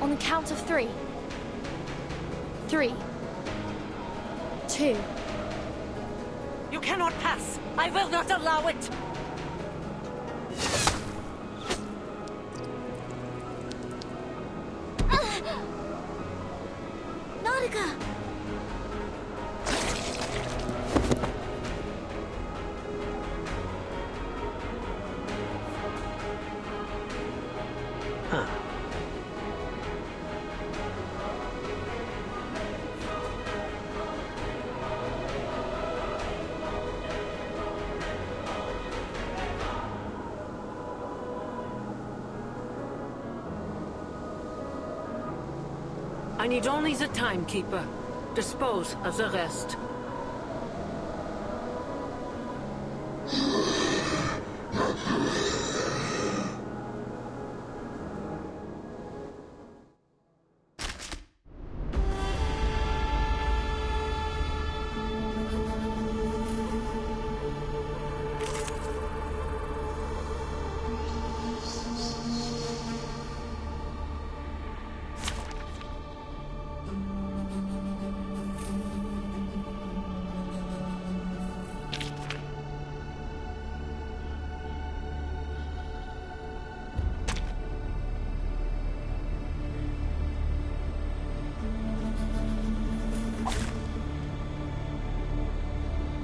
On the count of 3. 3, 2. You cannot pass! I will not allow it! Nautica! Huh. I need only the timekeeper. Dispose of the rest.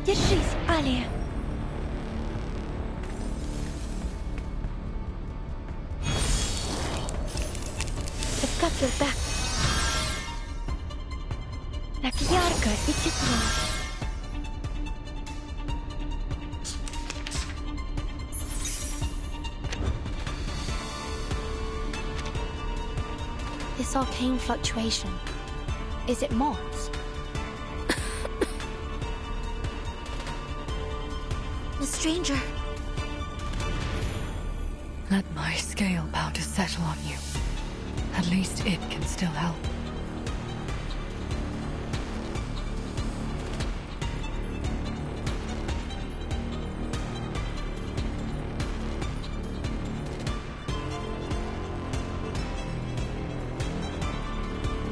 Держись, Алия. I've got your back. Так ярко и тепло. This arcane fluctuation, is it moths? The stranger. Let my scale powder settle on you. At least it can still help.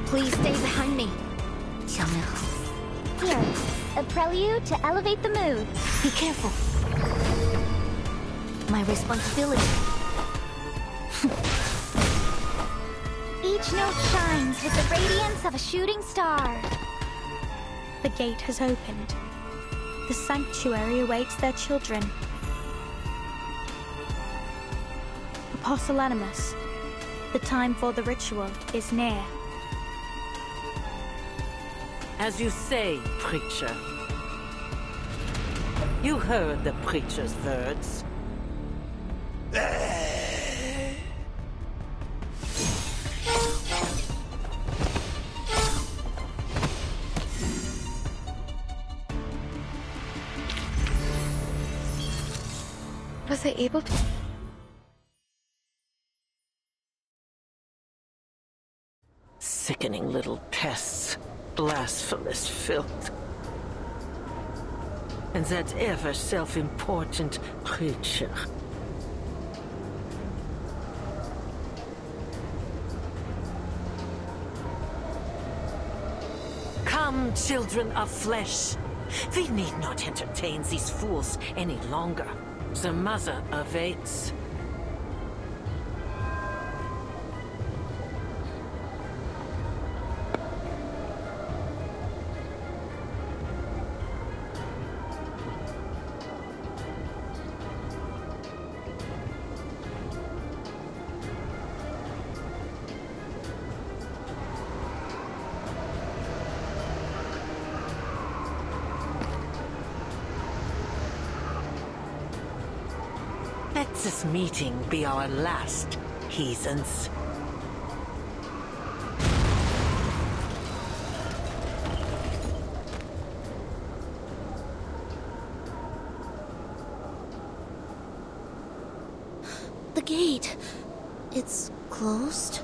Please stay behind me. Here, a prelude to elevate the mood. Be careful. My responsibility. Each note shines with the radiance of a shooting star. The gate has opened. The sanctuary awaits their children. Apostle Animus, the time for the ritual is near. As you say, preacher. You heard the preacher's words. Was I able to? Sickening little pests. Blasphemous filth. And that ever self-important preacher. Come, children of flesh. We need not entertain these fools any longer. The mother awaits. Let this meeting be our last, heathens. The gate. It's closed?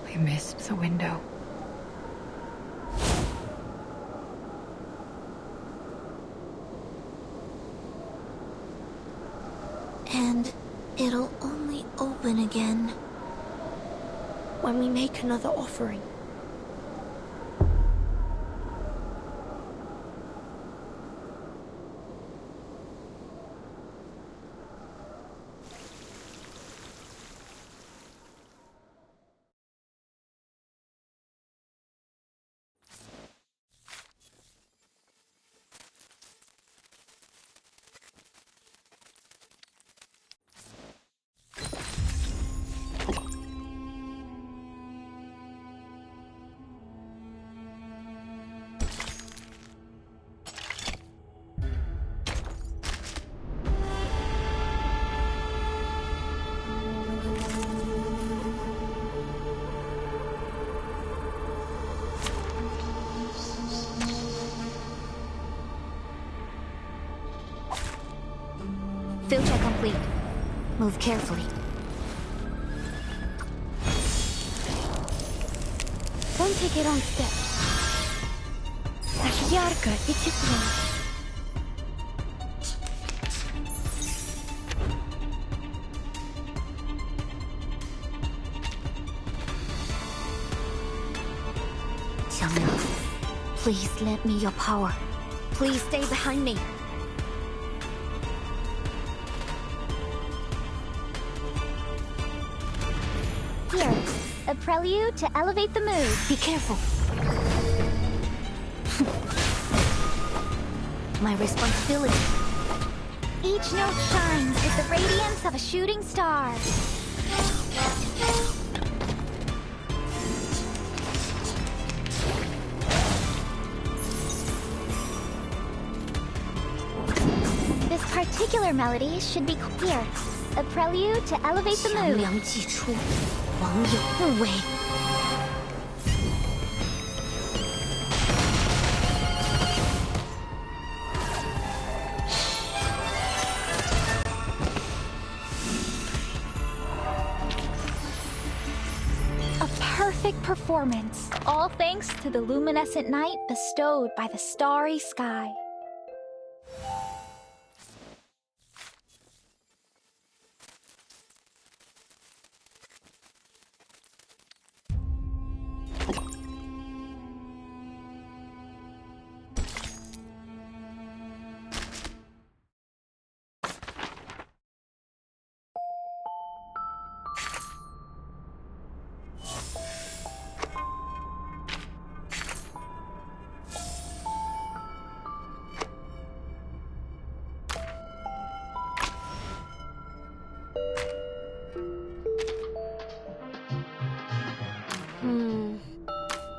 We missed the window. And it'll only open again when we make another offering. Field check complete. Move carefully. Don't take it on step. Так ярко и тепло. Xiangnu, please lend me your power. Please stay behind me. Here, a prelude to elevate the mood. Be careful. My responsibility. Each note shines with the radiance of a shooting star. This particular melody should be clear. A prelude to elevate the mood. 强梁既出，王有不为。A perfect performance, all thanks to the luminescent night bestowed by the starry sky.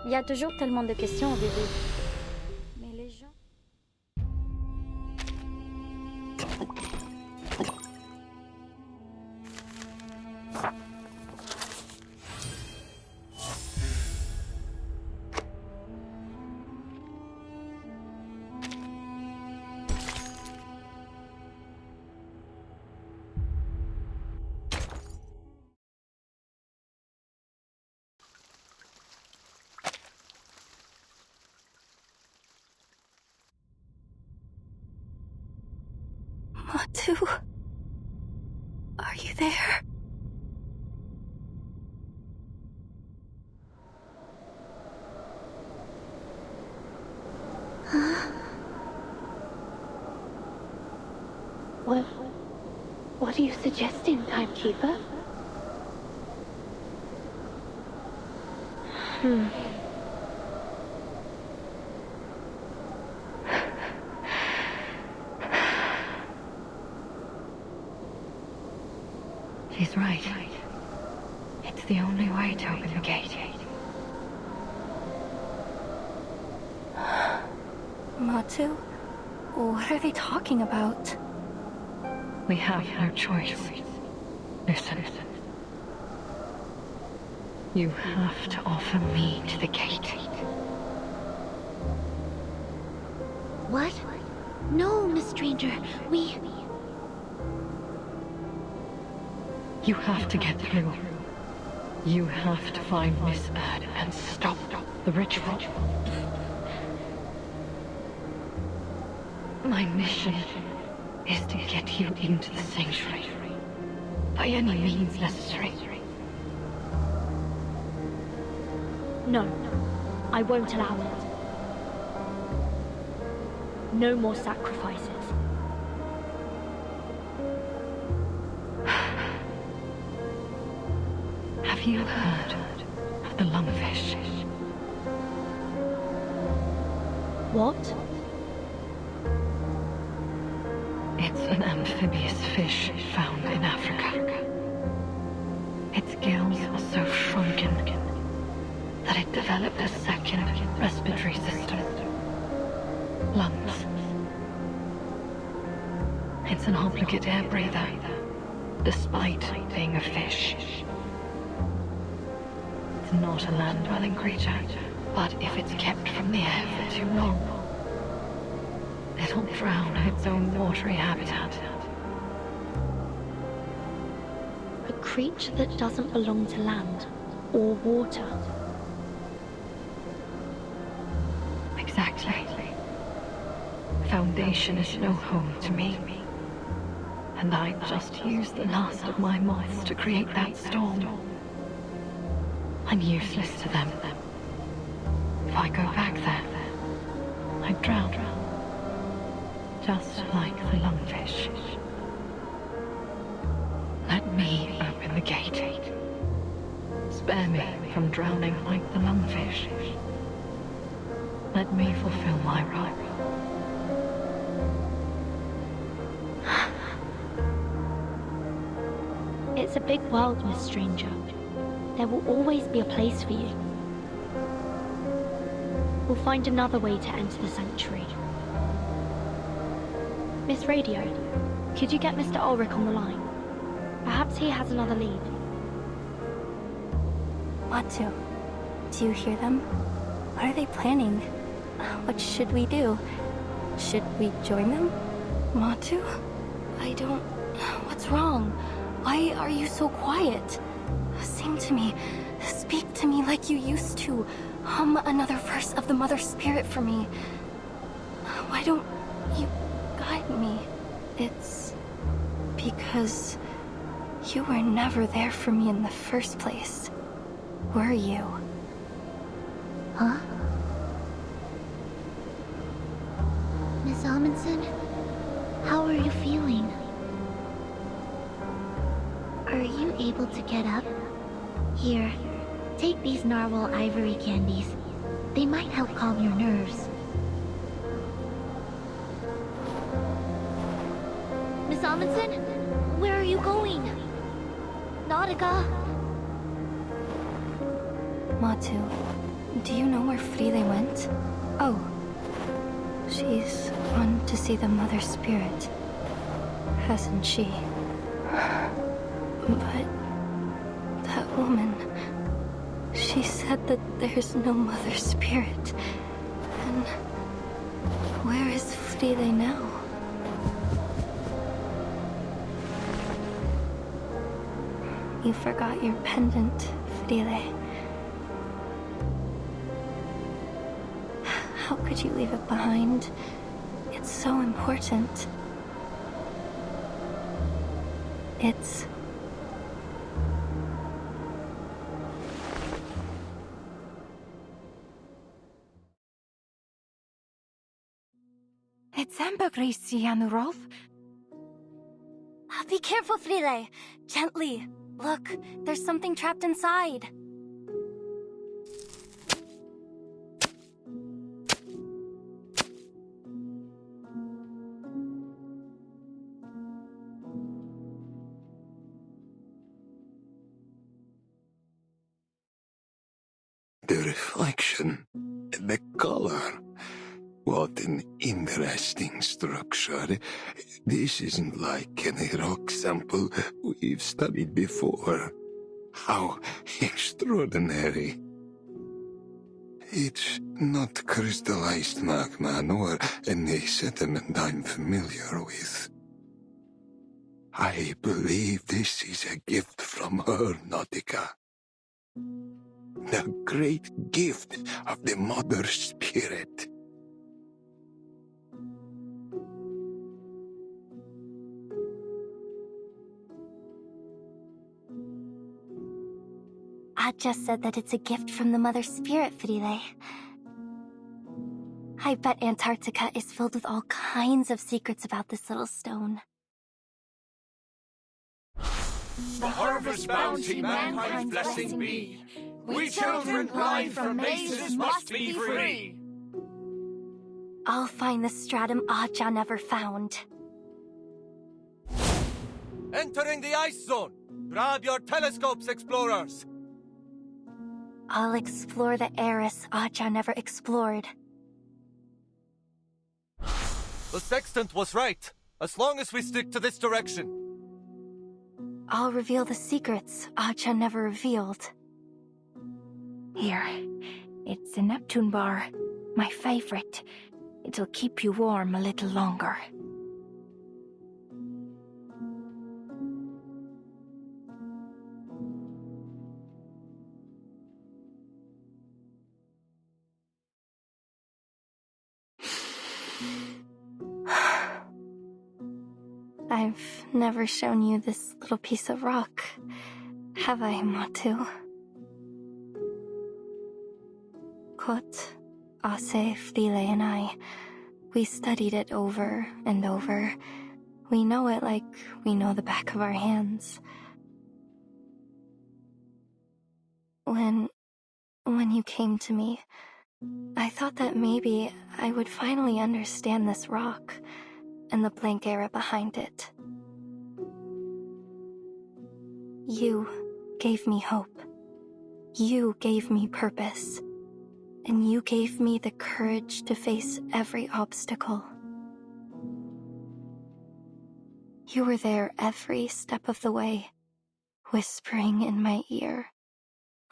Il y a toujours tellement de questions au début. Mais les gens... Matu, are you there? What are you suggesting, Timekeeper? She's right. It's the only way to open the gate. Matu? What are they talking about? We have no choice. Listen. You have to offer me to the gate. What? No, Miss Stranger. You have to get through. You have to find Miss Erd and stop the ritual. My mission is to get you into the sanctuary. By any means necessary. No, I won't allow it. No more sacrifices. Have you heard of the lungfish? What? It's an amphibious fish found in Africa. Its gills are so shrunken that it developed a second respiratory system. Lungs. It's an obligate air breather, despite being a fish. It's not a land-dwelling creature, but if it's kept from the air for too long, it'll drown in its own watery habitat. A creature that doesn't belong to land or water. Exactly. Foundation is no home to me. And I just used the last of my moths to create that storm. I'm useless to them. If I go back there, I'd drown. Just like the lungfish. Let me open the gate. Spare me from drowning like the lungfish. Let me fulfill my role. It's a big world, Miss Stranger. There will always be a place for you. We'll find another way to enter the sanctuary. Miss Radio, could you get Mr. Ulrich on the line? Perhaps he has another lead. Matu, do you hear them? What are they planning? What should we do? Should we join them? Matu? I don't... What's wrong? Why are you so quiet? Sing to me. Speak to me like you used to. Hum another verse of the Mother Spirit for me. Why don't you guide me? It's because you were never there for me in the first place. Were you? Huh? Miss Amundsen? How are you feeling? Are you able to get up? Here, take these narwhal ivory candies. They might help calm your nerves. Miss Amundsen? Where are you going? Nautica? Matu, Do you know where Friede went? Oh. She's gone to see the Mother Spirit, hasn't she? But that woman, she said that there's no Mother Spirit. And where is Friede now? You forgot your pendant, Friede. How could you leave it behind? It's so important. It's... It's ambergris, Yanurov. Be careful, Friede. Gently. Look, there's something trapped inside. The reflection, the color. What an interesting structure. This isn't like any rock sample we've studied before. How extraordinary. It's not crystallized magma nor any sediment I'm familiar with. I believe this is a gift from her, Nautica. The great gift of the Mother Spirit. I just said that it's a gift from the Mother Spirit, Friede. I bet Antarctica is filled with all kinds of secrets about this little stone. The harvest bounty mankind's blessing be. We children blind from mazes must be free. I'll find the stratum Aja never found. Entering the ice zone. Grab your telescopes, explorers. I'll explore the Eris Aja never explored. The sextant was right, as long as we stick to this direction. I'll reveal the secrets Aja never revealed. Here. It's a Neptune bar. My favorite. It'll keep you warm a little longer. I've never shown you this little piece of rock, have I, Matu? Kot, Ase, Friede, and I, we studied it over and over. We know it like we know the back of our hands. When you came to me, I thought that maybe I would finally understand this rock and the blank era behind it. You gave me hope. You gave me purpose. And you gave me the courage to face every obstacle. You were there every step of the way, whispering in my ear,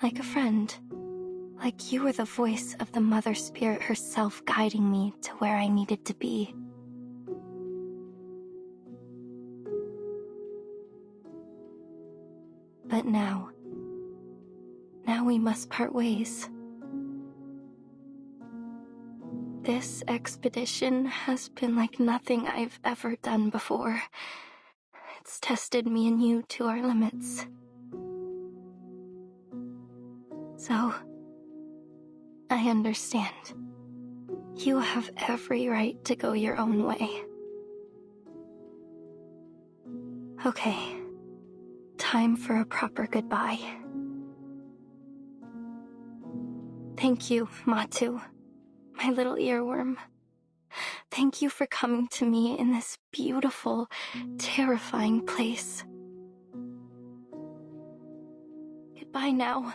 like a friend. Like you were the voice of the Mother Spirit herself guiding me to where I needed to be. But now we must part ways. This expedition has been like nothing I've ever done before. It's tested me and you to our limits. So, I understand. You have every right to go your own way. Okay. Time for a proper goodbye. Thank you, Matu, my little earworm. Thank you for coming to me in this beautiful, terrifying place. Goodbye now.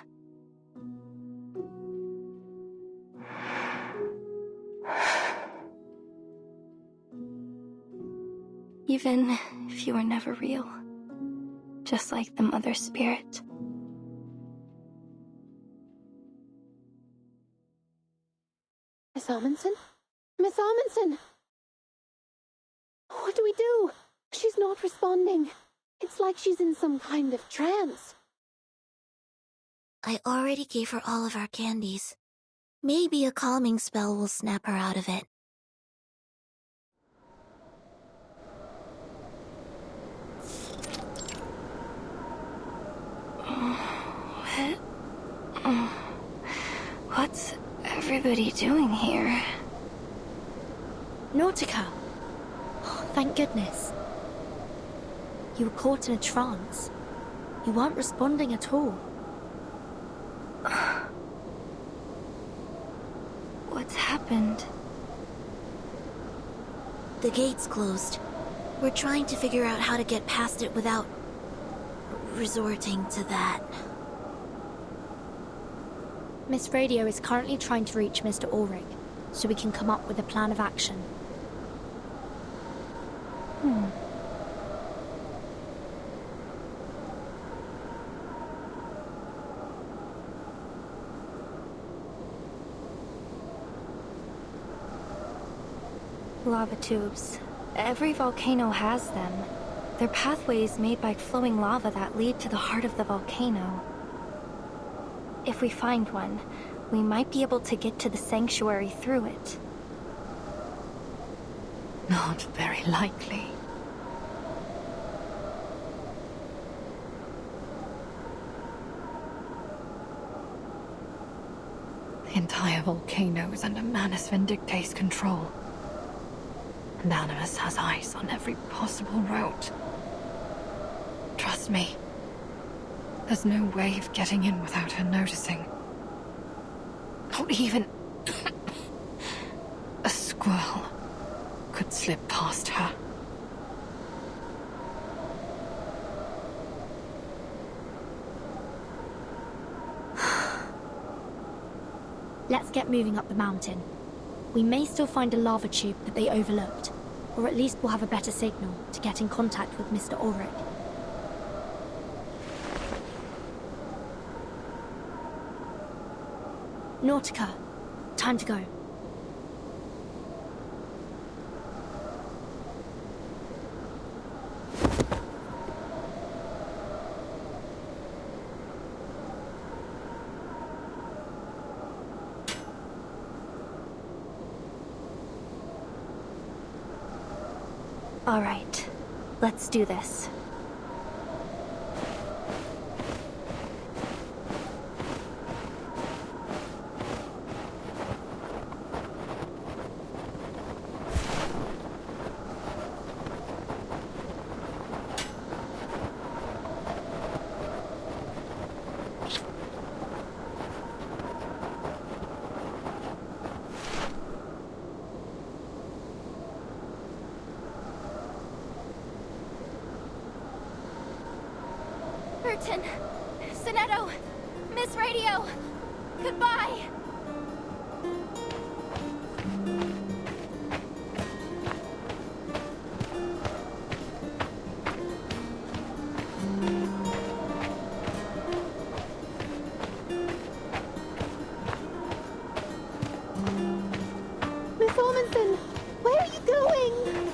Even if you were never real. Just like the Mother Spirit. Miss Amundsen? Miss Amundsen! What do we do? She's not responding. It's like she's in some kind of trance. I already gave her all of our candies. Maybe a calming spell will snap her out of it. What's everybody doing here? Nautica! Oh, thank goodness. You were caught in a trance. You weren't responding at all. What's happened? The gate's closed. We're trying to figure out how to get past it without resorting to that. Miss Radio is currently trying to reach Mr. Ulrich, so we can come up with a plan of action. Lava tubes. Every volcano has them. They're pathways made by flowing lava that lead to the heart of the volcano. If we find one, we might be able to get to the sanctuary through it. Not very likely. The entire volcano is under Manus Vindictae's control. And Animus has eyes on every possible route. Trust me, there's no way of getting in without her noticing. Not even a squirrel could slip past her. Let's get moving up the mountain. We may still find a lava tube that they overlooked, or at least we'll have a better signal to get in contact with Mr. Ulrich. Nautica, time to go. All right, let's do this. Burton! Sonetto! Miss Radio! Goodbye! Miss Amundsen, where are you going?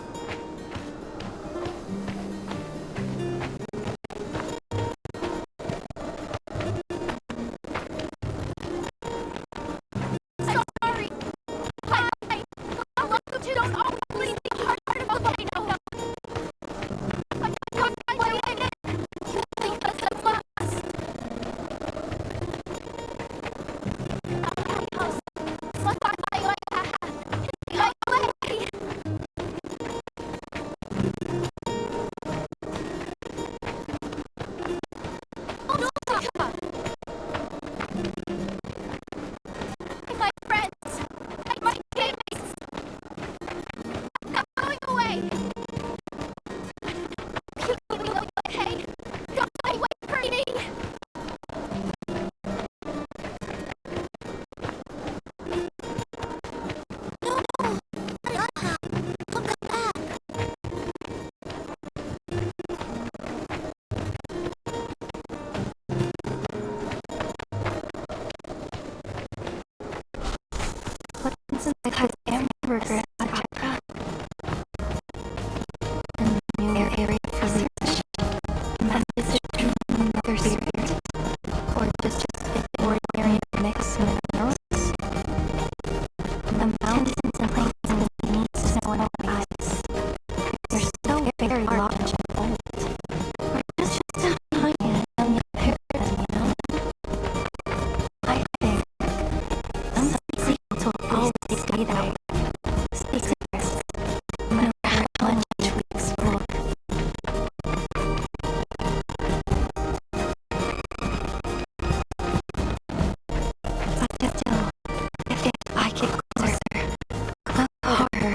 since I had hamburger at Jakarta. And the new area for research. And is it another spirit? Or just the ordinary mix of minerals? The mountains and plains and the needs snow and ice. They're so very large and old. Or just tiny and compared to them, you know? I think some people will always stay that way. Stay there. No matter how much we explore. But still, if I get closer, harder,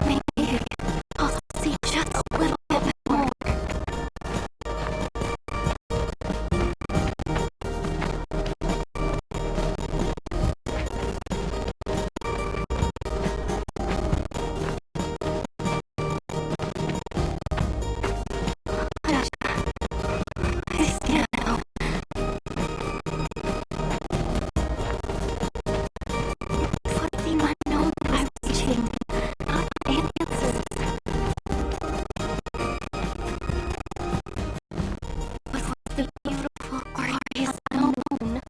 maybe I'll see just a little bit more. I can't help. What's in my nose I'm reaching? Not answers. But what's the beautiful, glorious unknown?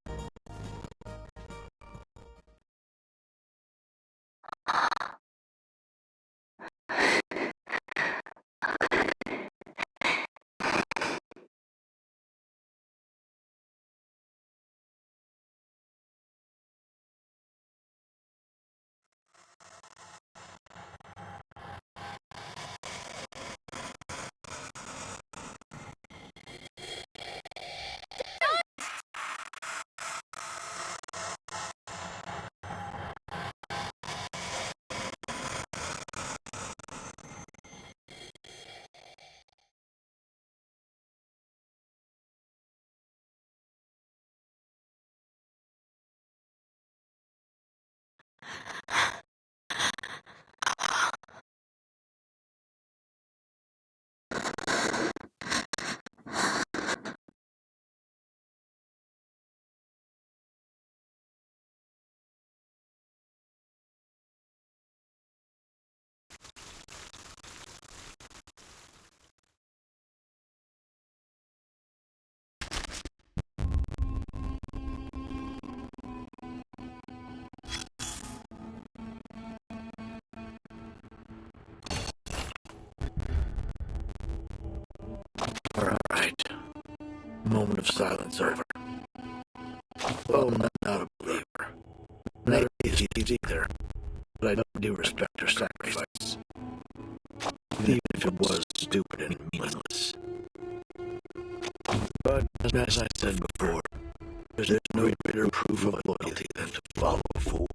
Alright. Moment of silence over. Well, I'm not a believer. Neither is he either. But I do respect her sacrifice. Even if it was stupid and meaningless. But, as I said before, there's no greater proof of loyalty than to follow a fool.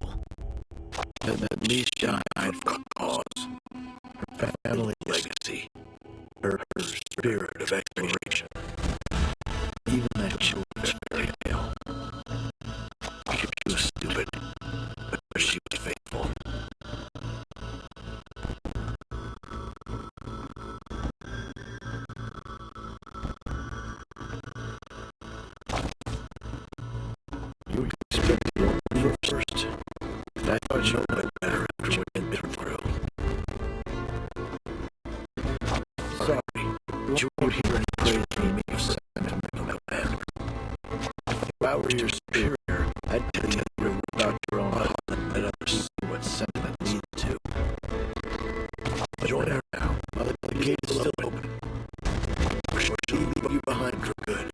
And at least she died for a cause. Her family legacy. Her spirit of exploration. Even that children's fairy tale. She was stupid, but she was faithful. You expected to go first, and I thought you would better after you had been through. Sorry, but you won't hear any praise from me of sentimental man. If I were your superior, I'd tell you to rip out your own heart and let others see what sentiment leads to. Join her now, while the gate is still open. Or she'll leave you behind for good.